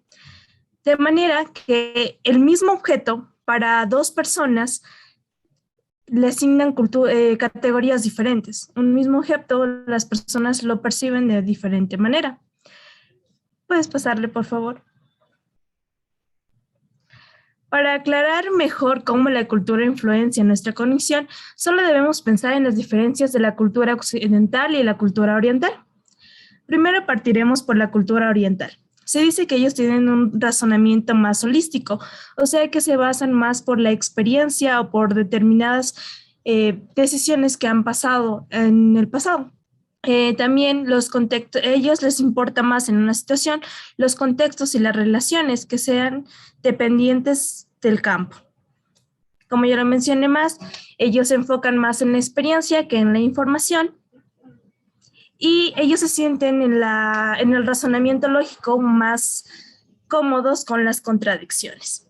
De manera que el mismo objeto para dos personas le asignan categorías diferentes. Un mismo objeto, las personas lo perciben de diferente manera. ¿Puedes pasarle, por favor? Para aclarar mejor cómo la cultura influencia nuestra cognición, solo debemos pensar en las diferencias de la cultura occidental y la cultura oriental. Primero partiremos por la cultura oriental. Se dice que ellos tienen un razonamiento más holístico, o sea que se basan más por la experiencia o por determinadas decisiones que han pasado en el pasado. También ellos les importa más en una situación los contextos y las relaciones que sean dependientes del campo. Como ya lo mencioné más, ellos se enfocan más en la experiencia que en la información y ellos se sienten en el razonamiento lógico más cómodos con las contradicciones.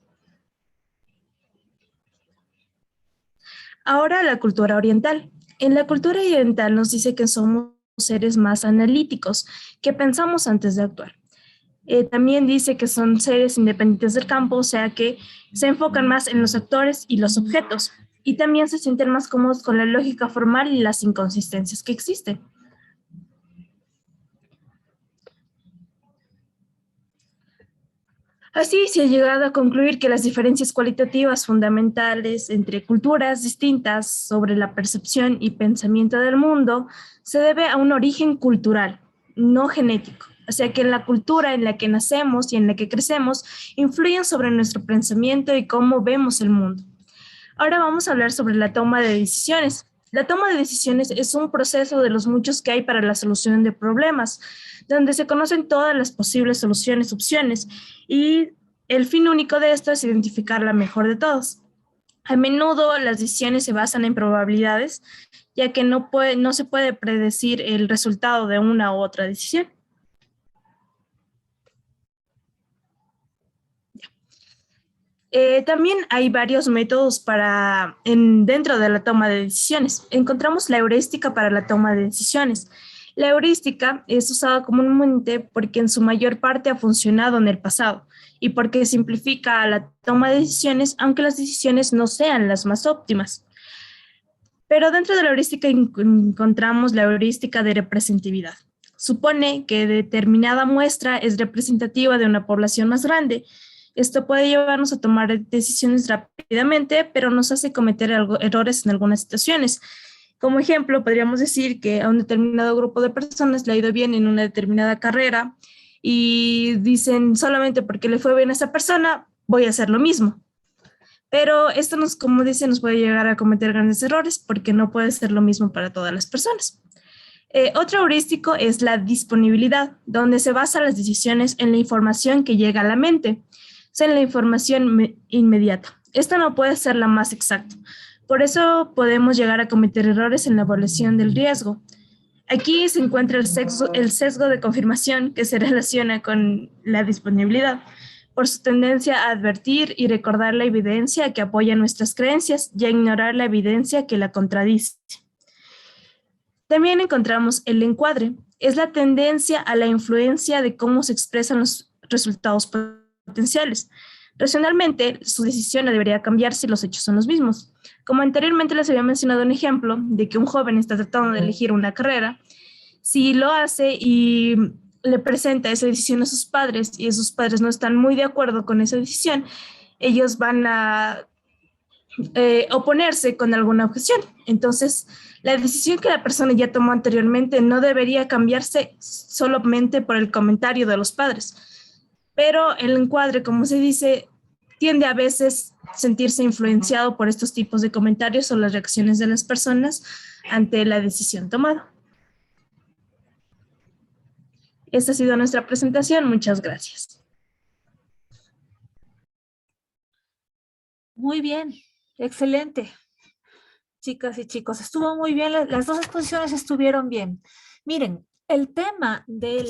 Ahora la cultura oriental. En la cultura oriental nos dice que somos seres más analíticos, que pensamos antes de actuar. También dice que son seres independientes del campo, o sea que se enfocan más en los actores y los objetos. Y también se sienten más cómodos con la lógica formal y las inconsistencias que existen. Así se ha llegado a concluir que las diferencias cualitativas fundamentales entre culturas distintas sobre la percepción y pensamiento del mundo se debe a un origen cultural, no genético. O sea que en la cultura en la que nacemos y en la que crecemos influyen sobre nuestro pensamiento y cómo vemos el mundo. Ahora vamos a hablar sobre la toma de decisiones. La toma de decisiones es un proceso de los muchos que hay para la solución de problemas, donde se conocen todas las posibles soluciones, opciones, y el fin único de esto es identificar la mejor de todos. A menudo las decisiones se basan en probabilidades, ya que no se puede predecir el resultado de una u otra decisión. También hay varios métodos dentro de la toma de decisiones. Encontramos la heurística para la toma de decisiones. La heurística es usada comúnmente porque en su mayor parte ha funcionado en el pasado y porque simplifica la toma de decisiones, aunque las decisiones no sean las más óptimas. Pero dentro de la heurística encontramos la heurística de representatividad. Supone que determinada muestra es representativa de una población más grande. Esto puede llevarnos a tomar decisiones rápidamente, pero nos hace cometer errores en algunas situaciones. Como ejemplo, podríamos decir que a un determinado grupo de personas le ha ido bien en una determinada carrera y dicen solamente porque le fue bien a esa persona, voy a hacer lo mismo. Pero esto como dice, nos puede llegar a cometer grandes errores porque no puede ser lo mismo para todas las personas. Otro heurístico es la disponibilidad, donde se basan las decisiones en la información que llega a la mente, o sea, en la información inmediata. Esta no puede ser la más exacta. Por eso podemos llegar a cometer errores en la evaluación del riesgo. Aquí se encuentra el sesgo de confirmación que se relaciona con la disponibilidad, por su tendencia a advertir y recordar la evidencia que apoya nuestras creencias y a ignorar la evidencia que la contradice. También encontramos el encuadre. Es la tendencia a la influencia de cómo se expresan los resultados potenciales. Racionalmente, su decisión no debería cambiar si los hechos son los mismos. Como anteriormente les había mencionado un ejemplo de que un joven está tratando de elegir una carrera, si lo hace y le presenta esa decisión a sus padres y sus padres no están muy de acuerdo con esa decisión, ellos van a oponerse con alguna objeción. Entonces, la decisión que la persona ya tomó anteriormente no debería cambiarse solamente por el comentario de los padres. Pero el encuadre, como se dice, tiende a veces sentirse influenciado por estos tipos de comentarios o las reacciones de las personas ante la decisión tomada. Esta ha sido nuestra presentación. Muchas gracias. Muy bien, excelente. Chicas y chicos, estuvo muy bien, las dos exposiciones estuvieron bien. Miren, el tema de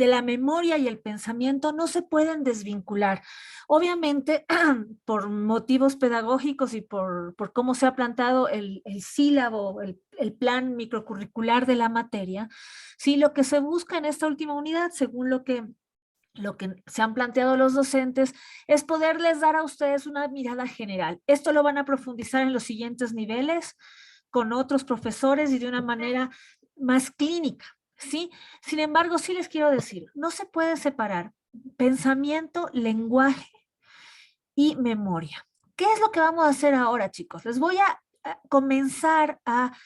la memoria y el pensamiento no se pueden desvincular. Obviamente, por motivos pedagógicos y por cómo se ha plantado el sílabo, el plan microcurricular de la materia, sí, lo que se busca en esta última unidad, según lo que se han planteado los docentes, es poderles dar a ustedes una mirada general. Esto lo van a profundizar en los siguientes niveles con otros profesores y de una manera más clínica, ¿sí? Sin embargo, sí les quiero decir, no se puede separar pensamiento, lenguaje y memoria. ¿Qué es lo que vamos a hacer ahora, chicos? Les voy a comenzar a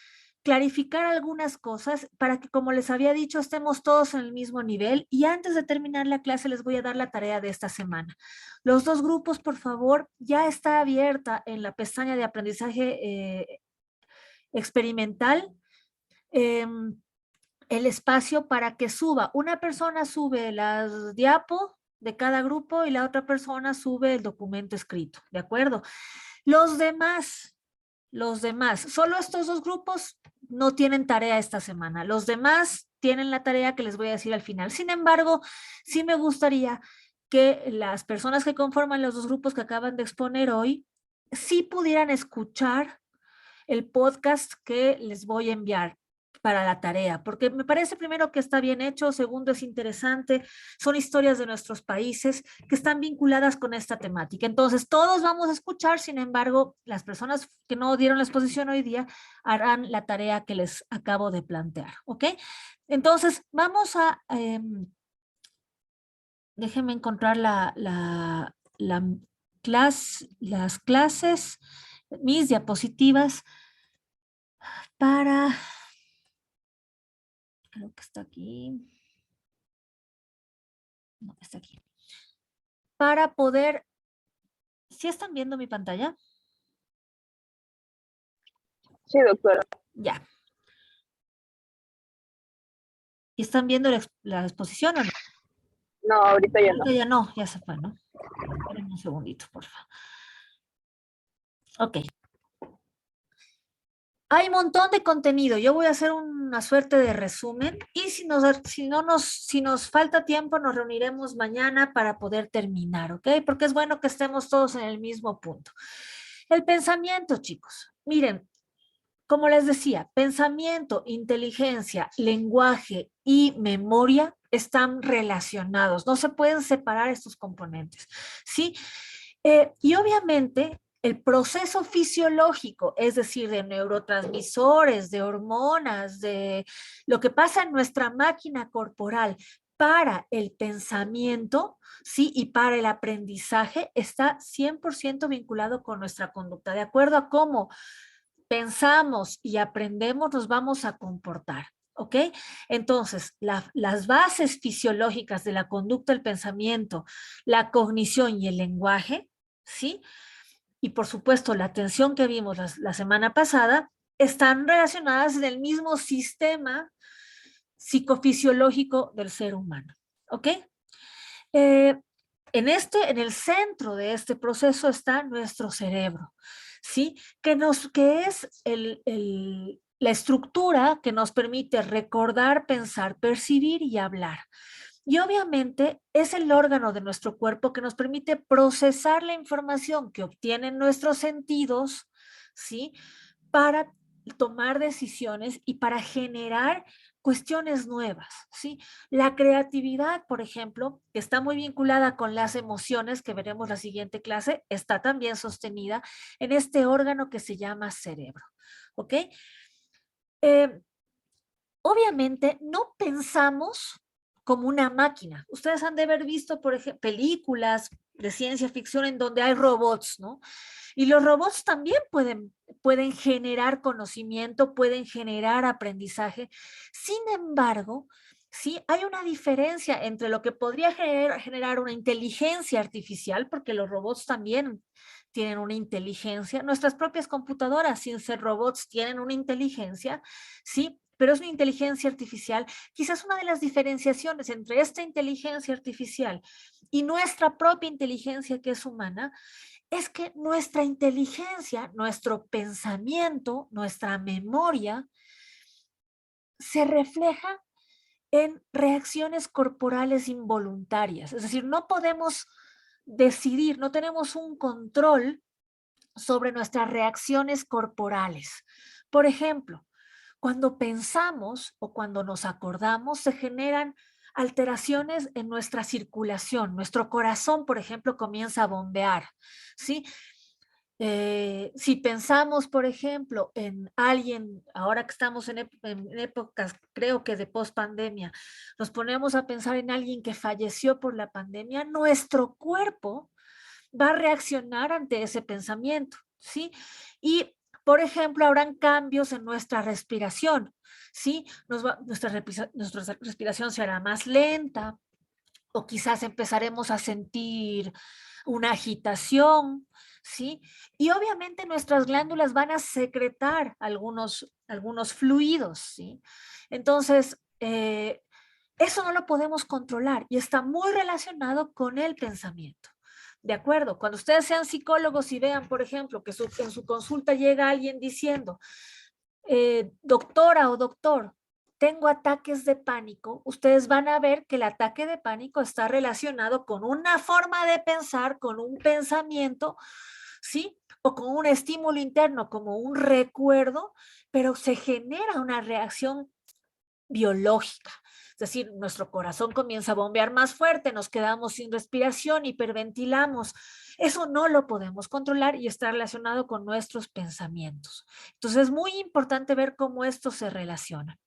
clarificar algunas cosas para que, como les había dicho, estemos todos en el mismo nivel, y antes de terminar la clase les voy a dar la tarea de esta semana. Los dos grupos, por favor, ya está abierta en la pestaña de aprendizaje experimental el espacio para que suba. Una persona sube las diapo de cada grupo y la otra persona sube el documento escrito, ¿de acuerdo? Los demás, solo estos dos grupos no tienen tarea esta semana. Los demás tienen la tarea que les voy a decir al final. Sin embargo, sí me gustaría que las personas que conforman los dos grupos que acaban de exponer hoy, sí pudieran escuchar el podcast que les voy a enviar. para la tarea, porque me parece primero que está bien hecho, segundo es interesante, son historias de nuestros países que están vinculadas con esta temática. Entonces, todos vamos a escuchar, sin embargo, las personas que no dieron la exposición hoy día harán la tarea que les acabo de plantear, ¿ok? Entonces, vamos a, déjenme encontrar las clases, mis diapositivas para... Creo que está aquí. No, está aquí. Para poder... ¿Sí están viendo mi pantalla? Sí, doctora. Ya. ¿Y están viendo la exposición o no? No, ahorita ya no. Ahorita ya no, ya se fue, ¿no? Esperen un segundito, por favor. Ok. Hay un montón de contenido. Yo voy a hacer una suerte de resumen y si nos falta tiempo, nos reuniremos mañana para poder terminar, ¿ok? Porque es bueno que estemos todos en el mismo punto. El pensamiento, chicos. Miren, como les decía, pensamiento, inteligencia, lenguaje y memoria están relacionados. No se pueden separar estos componentes, ¿sí? Y obviamente el proceso fisiológico, es decir, de neurotransmisores, de hormonas, de lo que pasa en nuestra máquina corporal para el pensamiento, ¿sí? Y para el aprendizaje, está 100% vinculado con nuestra conducta. De acuerdo a cómo pensamos y aprendemos, nos vamos a comportar. ¿Ok? Entonces, las bases fisiológicas de la conducta, el pensamiento, la cognición y el lenguaje, ¿sí? Y por supuesto, la atención que vimos la semana pasada, están relacionadas en el mismo sistema psicofisiológico del ser humano. ¿Ok? En el centro de este proceso está nuestro cerebro, ¿sí? Que es la estructura que nos permite recordar, pensar, percibir y hablar. Y obviamente es el órgano de nuestro cuerpo que nos permite procesar la información que obtienen nuestros sentidos, ¿sí? Para tomar decisiones y para generar cuestiones nuevas, ¿sí? La creatividad, por ejemplo, que está muy vinculada con las emociones, que veremos la siguiente clase, está también sostenida en este órgano que se llama cerebro, ¿ok? Obviamente no pensamos como una máquina. Ustedes han de haber visto, por ejemplo, películas de ciencia ficción en donde hay robots, ¿no? Y los robots también pueden generar conocimiento, pueden generar aprendizaje. Sin embargo, sí hay una diferencia entre lo que podría generar una inteligencia artificial, porque los robots también tienen una inteligencia. Nuestras propias computadoras, sin ser robots, tienen una inteligencia, ¿sí? Pero es una inteligencia artificial. Quizás una de las diferenciaciones entre esta inteligencia artificial y nuestra propia inteligencia que es humana, es que nuestra inteligencia, nuestro pensamiento, nuestra memoria, se refleja en reacciones corporales involuntarias. Es decir, no podemos decidir, no tenemos un control sobre nuestras reacciones corporales. Por ejemplo, cuando pensamos o cuando nos acordamos, se generan alteraciones en nuestra circulación. Nuestro corazón, por ejemplo, comienza a bombear, ¿sí? Si pensamos, por ejemplo, en alguien, ahora que estamos en épocas, creo que de post-pandemia, nos ponemos a pensar en alguien que falleció por la pandemia, nuestro cuerpo va a reaccionar ante ese pensamiento, ¿sí? Y, por ejemplo, habrán cambios en nuestra respiración, ¿sí? Nuestra respiración se hará más lenta o quizás empezaremos a sentir una agitación, ¿sí? Y obviamente nuestras glándulas van a secretar algunos fluidos, ¿sí? Entonces, eso no lo podemos controlar y está muy relacionado con el pensamiento. De acuerdo, cuando ustedes sean psicólogos y vean, por ejemplo, que en su consulta llega alguien diciendo, doctora o doctor, tengo ataques de pánico, ustedes van a ver que el ataque de pánico está relacionado con una forma de pensar, con un pensamiento, ¿sí? o con un estímulo interno como un recuerdo, pero se genera una reacción biológica. Es decir, nuestro corazón comienza a bombear más fuerte, nos quedamos sin respiración, hiperventilamos. Eso no lo podemos controlar y está relacionado con nuestros pensamientos. Entonces es muy importante ver cómo esto se relaciona.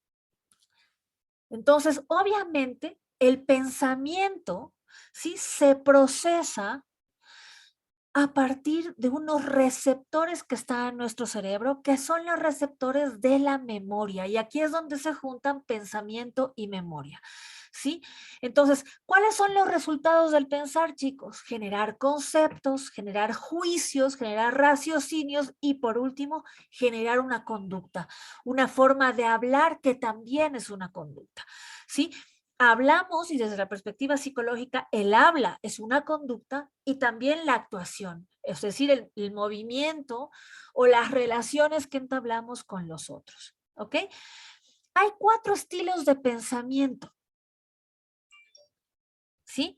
Entonces, obviamente, el pensamiento, ¿sí?, se procesa a partir de unos receptores que están en nuestro cerebro, que son los receptores de la memoria. Y aquí es donde se juntan pensamiento y memoria, ¿sí? Entonces, ¿cuáles son los resultados del pensar, chicos? Generar conceptos, generar juicios, generar raciocinios y, por último, generar una conducta, una forma de hablar que también es una conducta, ¿sí? Hablamos y desde la perspectiva psicológica, el habla es una conducta y también la actuación, es decir, el movimiento o las relaciones que entablamos con los otros, ¿ok? Hay 4 estilos de pensamiento, ¿sí?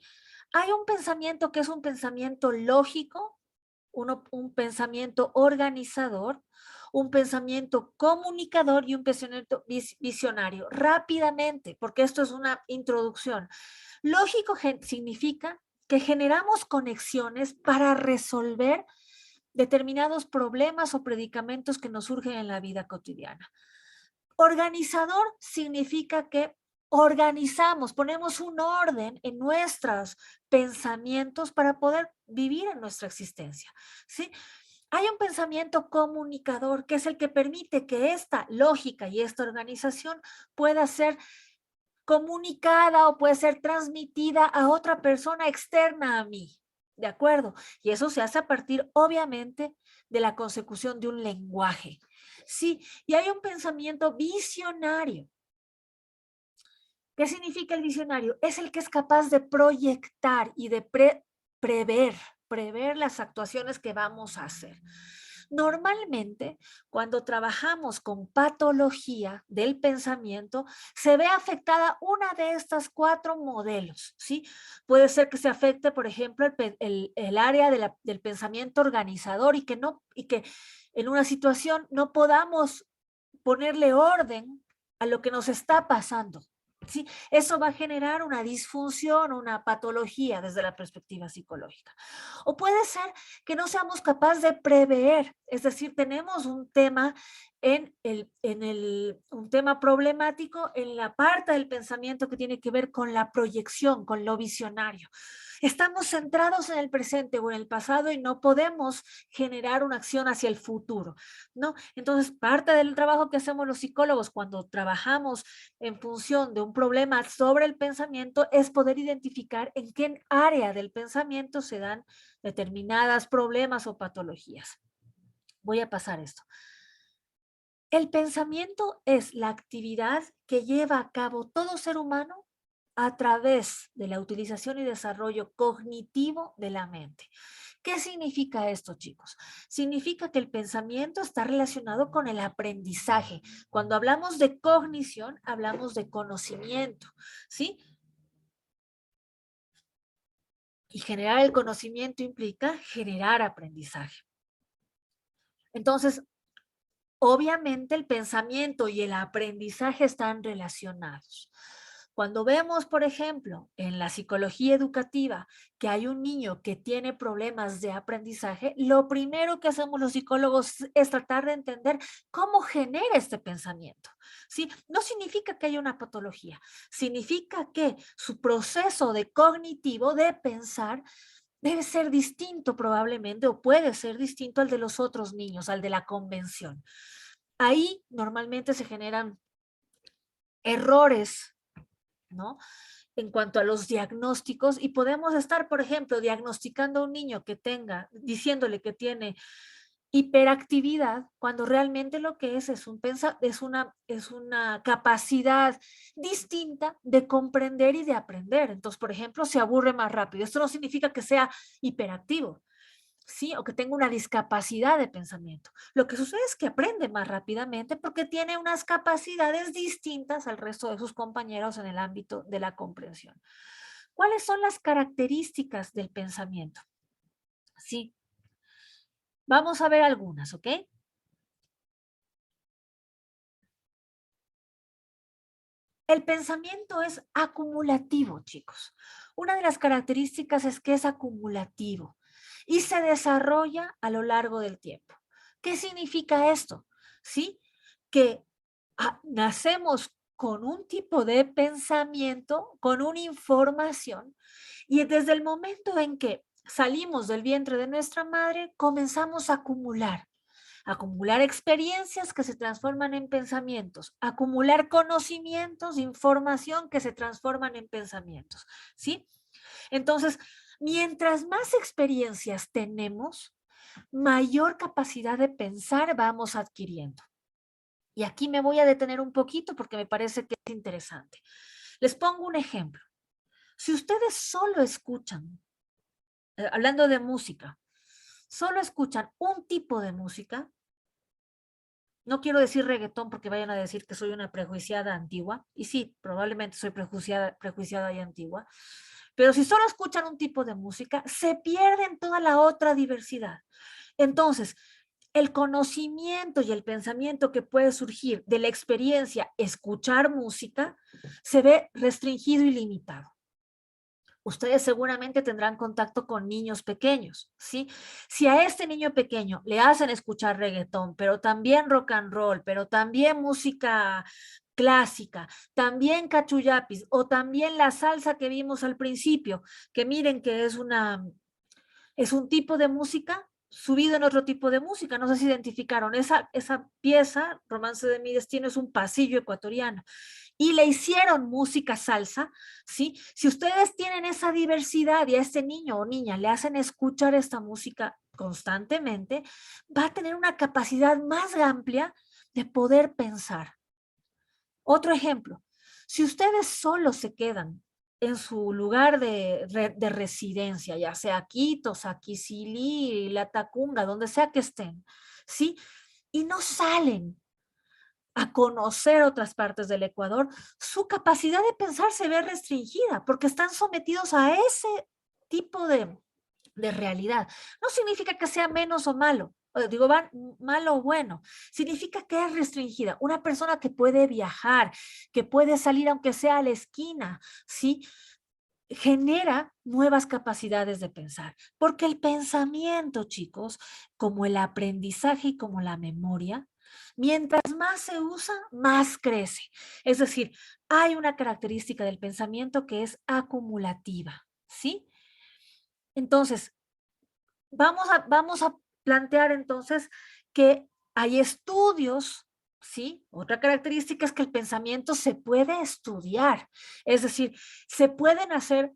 Hay un pensamiento que es un pensamiento lógico, un pensamiento organizador, un pensamiento comunicador y un pensamiento visionario. Rápidamente, porque esto es una introducción. Lógico significa que generamos conexiones para resolver determinados problemas o predicamentos que nos surgen en la vida cotidiana. Organizador significa que organizamos, ponemos un orden en nuestros pensamientos para poder vivir en nuestra existencia, ¿sí? Hay un pensamiento comunicador que es el que permite que esta lógica y esta organización pueda ser comunicada o puede ser transmitida a otra persona externa a mí, ¿de acuerdo? Y eso se hace a partir, obviamente, de la consecución de un lenguaje. Sí, y hay un pensamiento visionario. ¿Qué significa el visionario? Es el que es capaz de proyectar y de prever las actuaciones que vamos a hacer. Normalmente, cuando trabajamos con patología del pensamiento, se ve afectada una de estas 4 modelos, ¿sí? Puede ser que se afecte, por ejemplo, el área del pensamiento organizador y que en una situación no podamos ponerle orden a lo que nos está pasando. ¿Sí? Eso va a generar una disfunción, una patología desde la perspectiva psicológica. O puede ser que no seamos capaces de prever, es decir, tenemos un tema un tema problemático en la parte del pensamiento que tiene que ver con la proyección, con lo visionario. Estamos centrados en el presente o en el pasado y no podemos generar una acción hacia el futuro, ¿no? Entonces, parte del trabajo que hacemos los psicólogos cuando trabajamos en función de un problema sobre el pensamiento es poder identificar en qué área del pensamiento se dan determinadas problemas o patologías. Voy a pasar esto. El pensamiento es la actividad que lleva a cabo todo ser humano a través de la utilización y desarrollo cognitivo de la mente. ¿Qué significa esto, chicos? Significa que el pensamiento está relacionado con el aprendizaje. Cuando hablamos de cognición, hablamos de conocimiento, ¿sí? Y generar el conocimiento implica generar aprendizaje. Entonces, obviamente el pensamiento y el aprendizaje están relacionados. Cuando vemos, por ejemplo, en la psicología educativa que hay un niño que tiene problemas de aprendizaje, lo primero que hacemos los psicólogos es tratar de entender cómo genera este pensamiento. ¿Sí? No significa que haya una patología, significa que su proceso de cognitivo, de pensar, debe ser distinto probablemente o puede ser distinto al de los otros niños, al de la convención. Ahí normalmente se generan errores, ¿no? En cuanto a los diagnósticos y podemos estar, por ejemplo, diagnosticando a un niño que diciéndole que tiene hiperactividad, cuando realmente lo que es una capacidad distinta de comprender y de aprender. Entonces, por ejemplo, se aburre más rápido. Esto no significa que sea hiperactivo, ¿sí? O que tenga una discapacidad de pensamiento. Lo que sucede es que aprende más rápidamente porque tiene unas capacidades distintas al resto de sus compañeros en el ámbito de la comprensión. ¿Cuáles son las características del pensamiento? Sí. Vamos a ver algunas, ¿ok? El pensamiento es acumulativo, chicos. Una de las características es que es acumulativo y se desarrolla a lo largo del tiempo. ¿Qué significa esto? ¿Sí? Que nacemos con un tipo de pensamiento, con una información, y desde el momento en que salimos del vientre de nuestra madre, comenzamos a acumular experiencias que se transforman en pensamientos, acumular conocimientos, información que se transforman en pensamientos, ¿sí? Entonces, mientras más experiencias tenemos, mayor capacidad de pensar vamos adquiriendo. Y aquí me voy a detener un poquito porque me parece que es interesante. Les pongo un ejemplo. Si ustedes solo escuchan, hablando de música, solo escuchan un tipo de música, no quiero decir reggaetón porque vayan a decir que soy una prejuiciada antigua, y sí, probablemente soy prejuiciada y antigua, pero si solo escuchan un tipo de música, se pierden toda la otra diversidad. Entonces, el conocimiento y el pensamiento que puede surgir de la experiencia escuchar música se ve restringido y limitado. Ustedes seguramente tendrán contacto con niños pequeños, ¿sí? Si a este niño pequeño le hacen escuchar reggaetón, pero también rock and roll, pero también música clásica, también cachuyapis o también la salsa que vimos al principio, que miren que es un tipo de música subido en otro tipo de música. No sé si identificaron. Esa pieza, Romance de mi Destino, es un pasillo ecuatoriano. Y le hicieron música salsa, ¿sí? Si ustedes tienen esa diversidad y a este niño o niña le hacen escuchar esta música constantemente, va a tener una capacidad más amplia de poder pensar. Otro ejemplo, si ustedes solo se quedan en su lugar de residencia, ya sea Quito, Saquicilí, La Tacunga, donde sea que estén, ¿sí? Y no salen a conocer otras partes del Ecuador, su capacidad de pensar se ve restringida porque están sometidos a ese tipo de realidad. No significa que sea menos o malo, digo, malo o bueno, significa que es restringida. Una persona que puede viajar, que puede salir aunque sea a la esquina, ¿sí? Genera nuevas capacidades de pensar, porque el pensamiento, chicos, como el aprendizaje y como la memoria, mientras más se usa, más crece. Es decir, hay una característica del pensamiento que es acumulativa, ¿sí? Entonces, vamos a plantear entonces que hay estudios, ¿sí? Otra característica es que el pensamiento se puede estudiar, es decir, se pueden hacer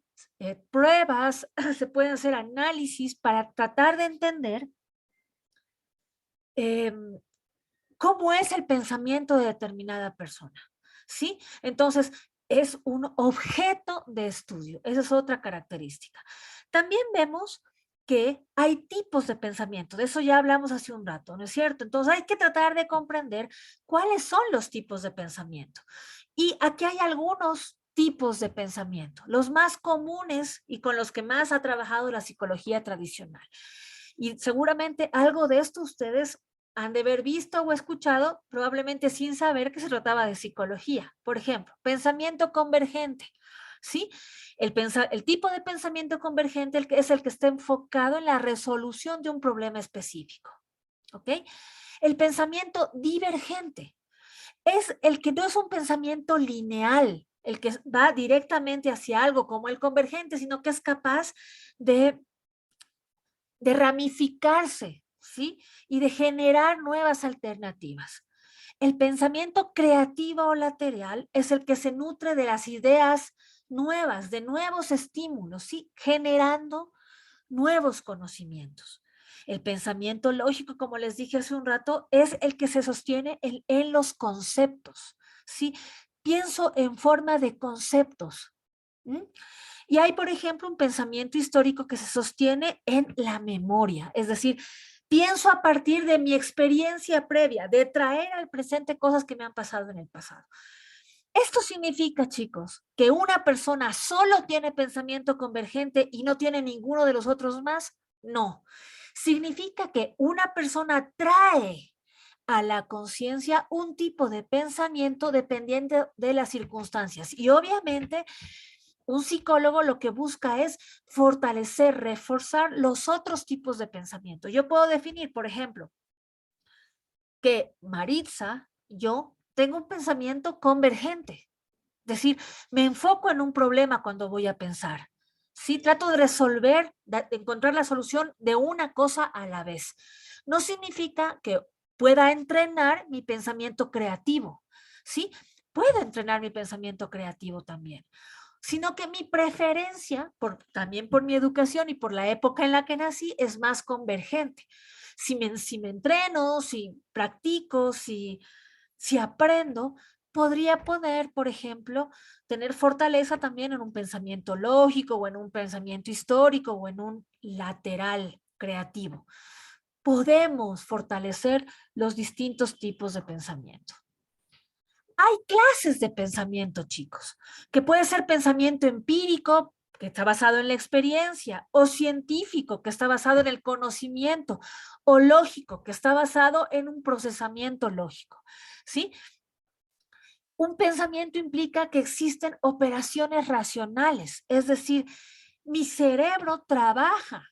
pruebas, se pueden hacer análisis para tratar de entender cómo es el pensamiento de determinada persona, ¿sí? Entonces, es un objeto de estudio, esa es otra característica. También vemos que hay tipos de pensamiento, de eso ya hablamos hace un rato, ¿no es cierto? Entonces hay que tratar de comprender cuáles son los tipos de pensamiento. Y aquí hay algunos tipos de pensamiento, los más comunes y con los que más ha trabajado la psicología tradicional. Y seguramente algo de esto ustedes han de haber visto o escuchado, probablemente sin saber que se trataba de psicología. Por ejemplo, pensamiento convergente, ¿sí? El tipo de pensamiento convergente es el que está enfocado en la resolución de un problema específico, ¿ok? El pensamiento divergente es el que no es un pensamiento lineal, el que va directamente hacia algo como el convergente, sino que es capaz de ramificarse, ¿sí? Y de generar nuevas alternativas. El pensamiento creativo o lateral es el que se nutre de las ideas nuevas, de nuevos estímulos, ¿sí? Generando nuevos conocimientos. El pensamiento lógico, como les dije hace un rato, es el que se sostiene en los conceptos, ¿sí? Pienso en forma de conceptos. Y hay, por ejemplo, un pensamiento histórico que se sostiene en la memoria, es decir, pienso a partir de mi experiencia previa, de traer al presente cosas que me han pasado en el pasado. Esto significa, chicos, que una persona solo tiene pensamiento convergente y no tiene ninguno de los otros más. No. Significa que una persona trae a la conciencia un tipo de pensamiento dependiente de las circunstancias. Y obviamente un psicólogo lo que busca es fortalecer, reforzar los otros tipos de pensamiento. Yo puedo definir, por ejemplo, que Maritza, yo tengo un pensamiento convergente. Es decir, me enfoco en un problema cuando voy a pensar. Sí, trato de resolver, de encontrar la solución de una cosa a la vez. No significa que pueda entrenar mi pensamiento creativo. Sí, puedo entrenar mi pensamiento creativo también, sino que mi preferencia, también por mi educación y por la época en la que nací, es más convergente. Si me entreno, si practico, si aprendo, podría poder, por ejemplo, tener fortaleza también en un pensamiento lógico o en un pensamiento histórico o en un lateral creativo. Podemos fortalecer los distintos tipos de pensamiento. Hay clases de pensamiento, chicos, que puede ser pensamiento empírico, que está basado en la experiencia, o científico, que está basado en el conocimiento, o lógico, que está basado en un procesamiento lógico, ¿sí? Un pensamiento implica que existen operaciones racionales, es decir, mi cerebro trabaja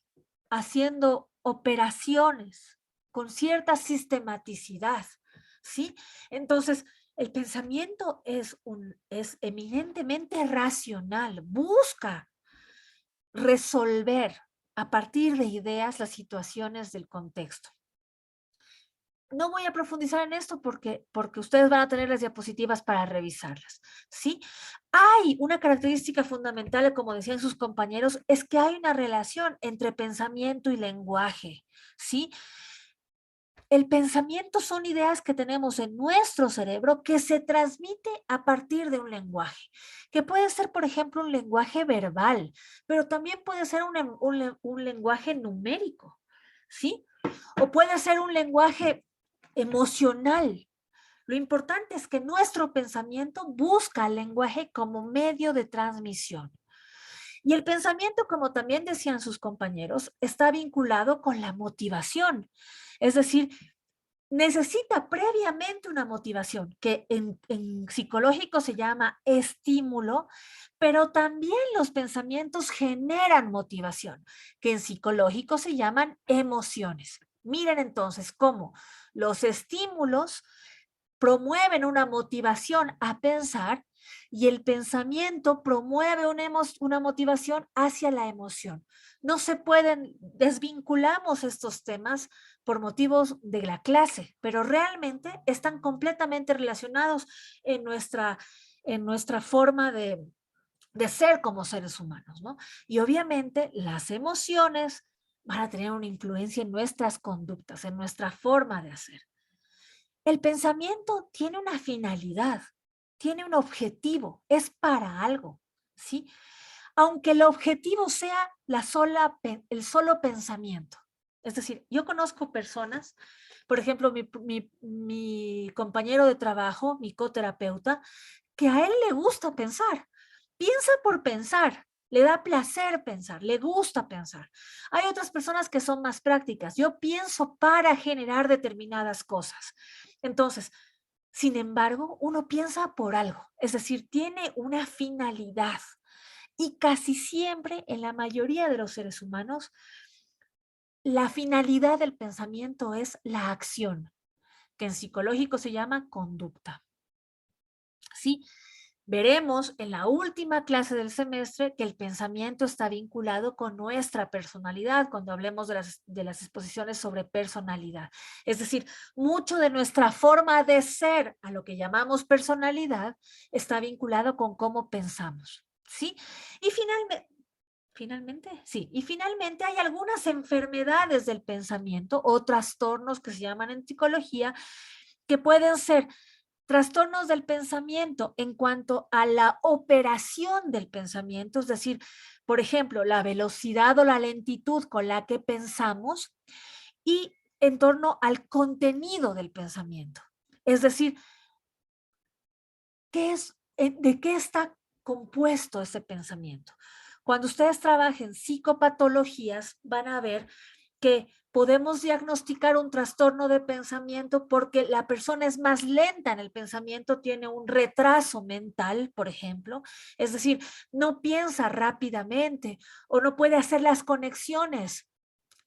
haciendo operaciones con cierta sistematicidad, ¿sí? Entonces, el pensamiento es eminentemente racional, busca resolver a partir de ideas las situaciones del contexto. No voy a profundizar en esto porque ustedes van a tener las diapositivas para revisarlas, ¿sí? Hay una característica fundamental, como decían sus compañeros, es que hay una relación entre pensamiento y lenguaje, ¿sí? El pensamiento son ideas que tenemos en nuestro cerebro que se transmite a partir de un lenguaje, que puede ser, por ejemplo, un lenguaje verbal, pero también puede ser un lenguaje numérico, ¿sí? O puede ser un lenguaje emocional. Lo importante es que nuestro pensamiento busca el lenguaje como medio de transmisión. Y el pensamiento, como también decían sus compañeros, está vinculado con la motivación. Es decir, necesita previamente una motivación, que en psicológico se llama estímulo, pero también los pensamientos generan motivación, que en psicológico se llaman emociones. Miren entonces cómo los estímulos promueven una motivación a pensar y el pensamiento promueve una motivación hacia la emoción. No se pueden, desvinculamos estos temas por motivos de la clase, pero realmente están completamente relacionados en nuestra forma de ser como seres humanos, ¿no? Y obviamente las emociones van a tener una influencia en nuestras conductas, en nuestra forma de hacer. El pensamiento tiene una finalidad, tiene un objetivo, es para algo, ¿sí? Aunque el objetivo sea el solo pensamiento. Es decir, yo conozco personas, por ejemplo, mi compañero de trabajo, mi coterapeuta, que a él le gusta pensar. Piensa por pensar, le da placer pensar, le gusta pensar. Hay otras personas que son más prácticas. Yo pienso para generar determinadas cosas. Entonces, sin embargo, uno piensa por algo, es decir, tiene una finalidad. Y casi siempre, en la mayoría de los seres humanos, la finalidad del pensamiento es la acción, que en psicológico se llama conducta. ¿Sí? Veremos en la última clase del semestre que el pensamiento está vinculado con nuestra personalidad cuando hablemos de las exposiciones sobre personalidad. Es decir, mucho de nuestra forma de ser, a lo que llamamos personalidad, está vinculado con cómo pensamos. ¿Sí? Y finalmente hay algunas enfermedades del pensamiento o trastornos que se llaman en psicología que pueden ser trastornos del pensamiento en cuanto a la operación del pensamiento, es decir, por ejemplo, la velocidad o la lentitud con la que pensamos y en torno al contenido del pensamiento. Es decir, ¿de qué está compuesto ese pensamiento? Cuando ustedes trabajen psicopatologías, van a ver que podemos diagnosticar un trastorno de pensamiento porque la persona es más lenta en el pensamiento, tiene un retraso mental, por ejemplo, es decir, no piensa rápidamente o no puede hacer las conexiones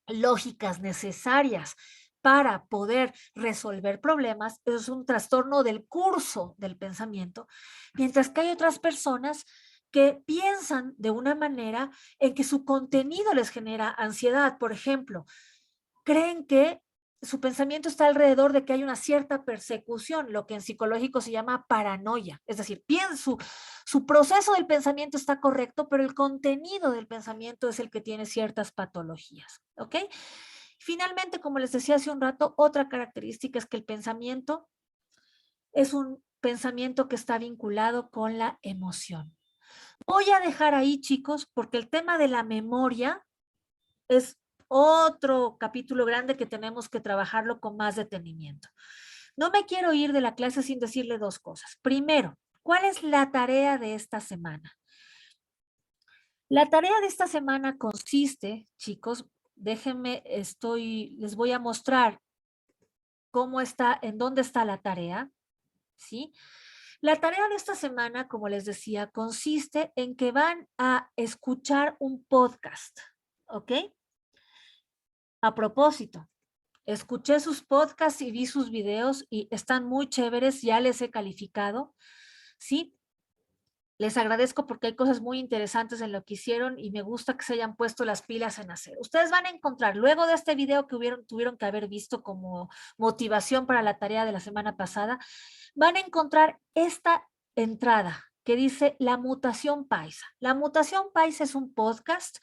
lógicas necesarias para poder resolver problemas. Eso es un trastorno del curso del pensamiento, mientras que hay otras personas que piensan de una manera en que su contenido les genera ansiedad. Por ejemplo, creen que su pensamiento está alrededor de que hay una cierta persecución, lo que en psicológico se llama paranoia. Es decir, su proceso del pensamiento está correcto, pero el contenido del pensamiento es el que tiene ciertas patologías. ¿Ok? Finalmente, como les decía hace un rato, otra característica es que el pensamiento es un pensamiento que está vinculado con la emoción. Voy a dejar ahí, chicos, porque el tema de la memoria es otro capítulo grande que tenemos que trabajarlo con más detenimiento. No me quiero ir de la clase sin decirle dos cosas. Primero, ¿cuál es la tarea de esta semana? La tarea de esta semana consiste, chicos, déjenme, les voy a mostrar cómo está, en dónde está la tarea, ¿sí? La tarea de esta semana, como les decía, consiste en que van a escuchar un podcast, ¿ok? A propósito, escuché sus podcasts y vi sus videos y están muy chéveres, ya les he calificado, ¿sí? Les agradezco porque hay cosas muy interesantes en lo que hicieron y me gusta que se hayan puesto las pilas en hacer. Ustedes van a encontrar, luego de este video que tuvieron que haber visto como motivación para la tarea de la semana pasada, van a encontrar esta entrada que dice La Mutación Paisa. La Mutación Paisa es un podcast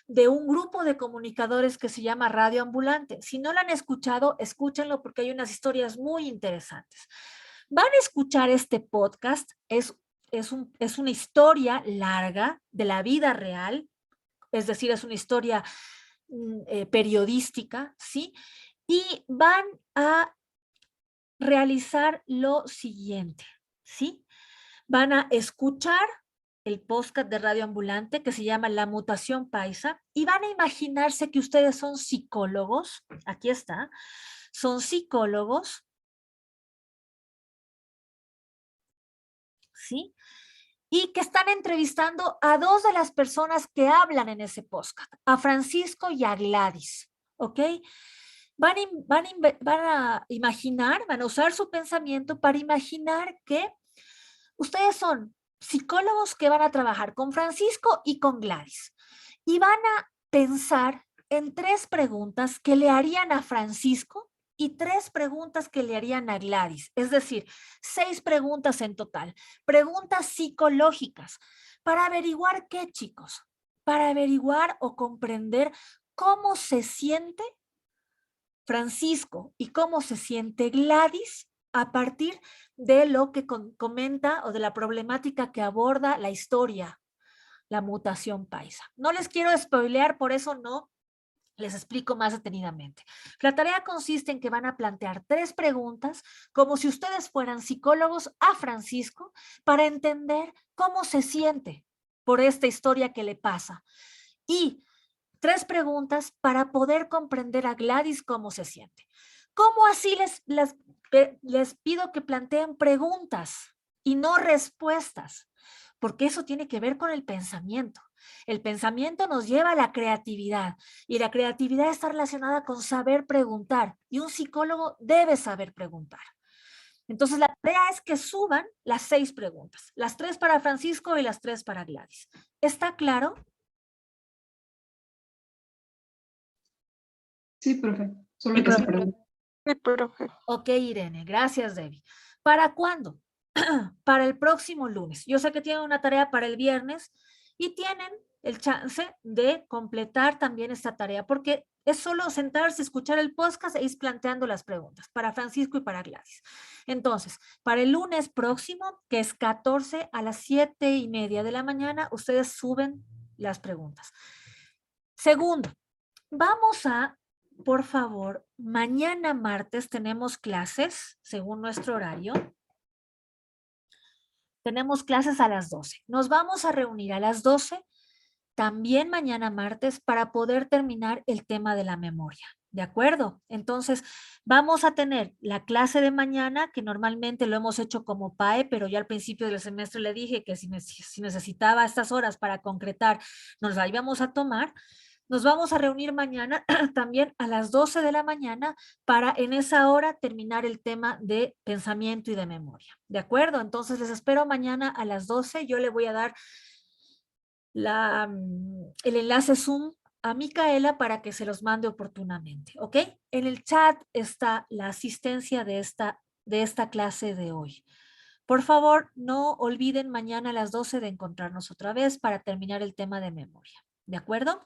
de un grupo de comunicadores que se llama Radio Ambulante. Si no lo han escuchado, escúchenlo porque hay unas historias muy interesantes. Van a escuchar este podcast, es una historia larga de la vida real, es decir, es una historia periodística, ¿sí? Y van a realizar lo siguiente, ¿sí? Van a escuchar el podcast de Radio Ambulante que se llama La Mutación Paisa y van a imaginarse que ustedes son psicólogos, aquí está, son psicólogos, ¿sí? Y que están entrevistando a dos de las personas que hablan en ese podcast, a Francisco y a Gladys, ¿ok? Van a imaginar, van a usar su pensamiento para imaginar que ustedes son psicólogos que van a trabajar con Francisco y con Gladys. Y van a pensar en 3 preguntas que le harían a Francisco y 3 preguntas que le harían a Gladys. Es decir, 6 preguntas en total. Preguntas psicológicas. ¿Para averiguar qué, chicos? Para averiguar o comprender cómo se siente Francisco y cómo se siente Gladys a partir de lo que comenta o de la problemática que aborda la historia, La Mutación Paisa. No les quiero spoilear, por eso no les explico más detenidamente. La tarea consiste en que van a plantear 3 preguntas como si ustedes fueran psicólogos a Francisco para entender cómo se siente por esta historia que le pasa. Y 3 preguntas para poder comprender a Gladys cómo se siente. ¿Cómo así les pido que planteen preguntas y no respuestas? Porque eso tiene que ver con el pensamiento. El pensamiento nos lleva a la creatividad y la creatividad está relacionada con saber preguntar y un psicólogo debe saber preguntar. Entonces la tarea es que suban las 6 preguntas, las 3 para Francisco y las 3 para Gladys. ¿Está claro? Sí, profe. Solo que se pregunta. Sí, profe. Ok, Irene. Gracias, Debbie. ¿Para cuándo? Para el próximo lunes. Yo sé que tienen una tarea para el viernes y tienen el chance de completar también esta tarea porque es solo sentarse, escuchar el podcast e ir planteando las preguntas para Francisco y para Gladys. Entonces, para el lunes próximo, que es 14 a las 7:30 de la mañana, ustedes suben las preguntas. Segundo, vamos a, por favor, mañana martes tenemos clases, según nuestro horario. Tenemos clases a las 12. Nos vamos a reunir a las 12 también mañana martes para poder terminar el tema de la memoria. ¿De acuerdo? Entonces, vamos a tener la clase de mañana, que normalmente lo hemos hecho como PAE, pero yo al principio del semestre le dije que si necesitaba estas horas para concretar, nos la íbamos a tomar. Nos vamos a reunir mañana también a las 12 de la mañana para en esa hora terminar el tema de pensamiento y de memoria. ¿De acuerdo? Entonces les espero mañana a las 12. Yo le voy a dar el enlace Zoom a Micaela para que se los mande oportunamente. ¿Ok? En el chat está la asistencia de esta clase de hoy. Por favor, no olviden mañana a las 12 de encontrarnos otra vez para terminar el tema de memoria. ¿De acuerdo?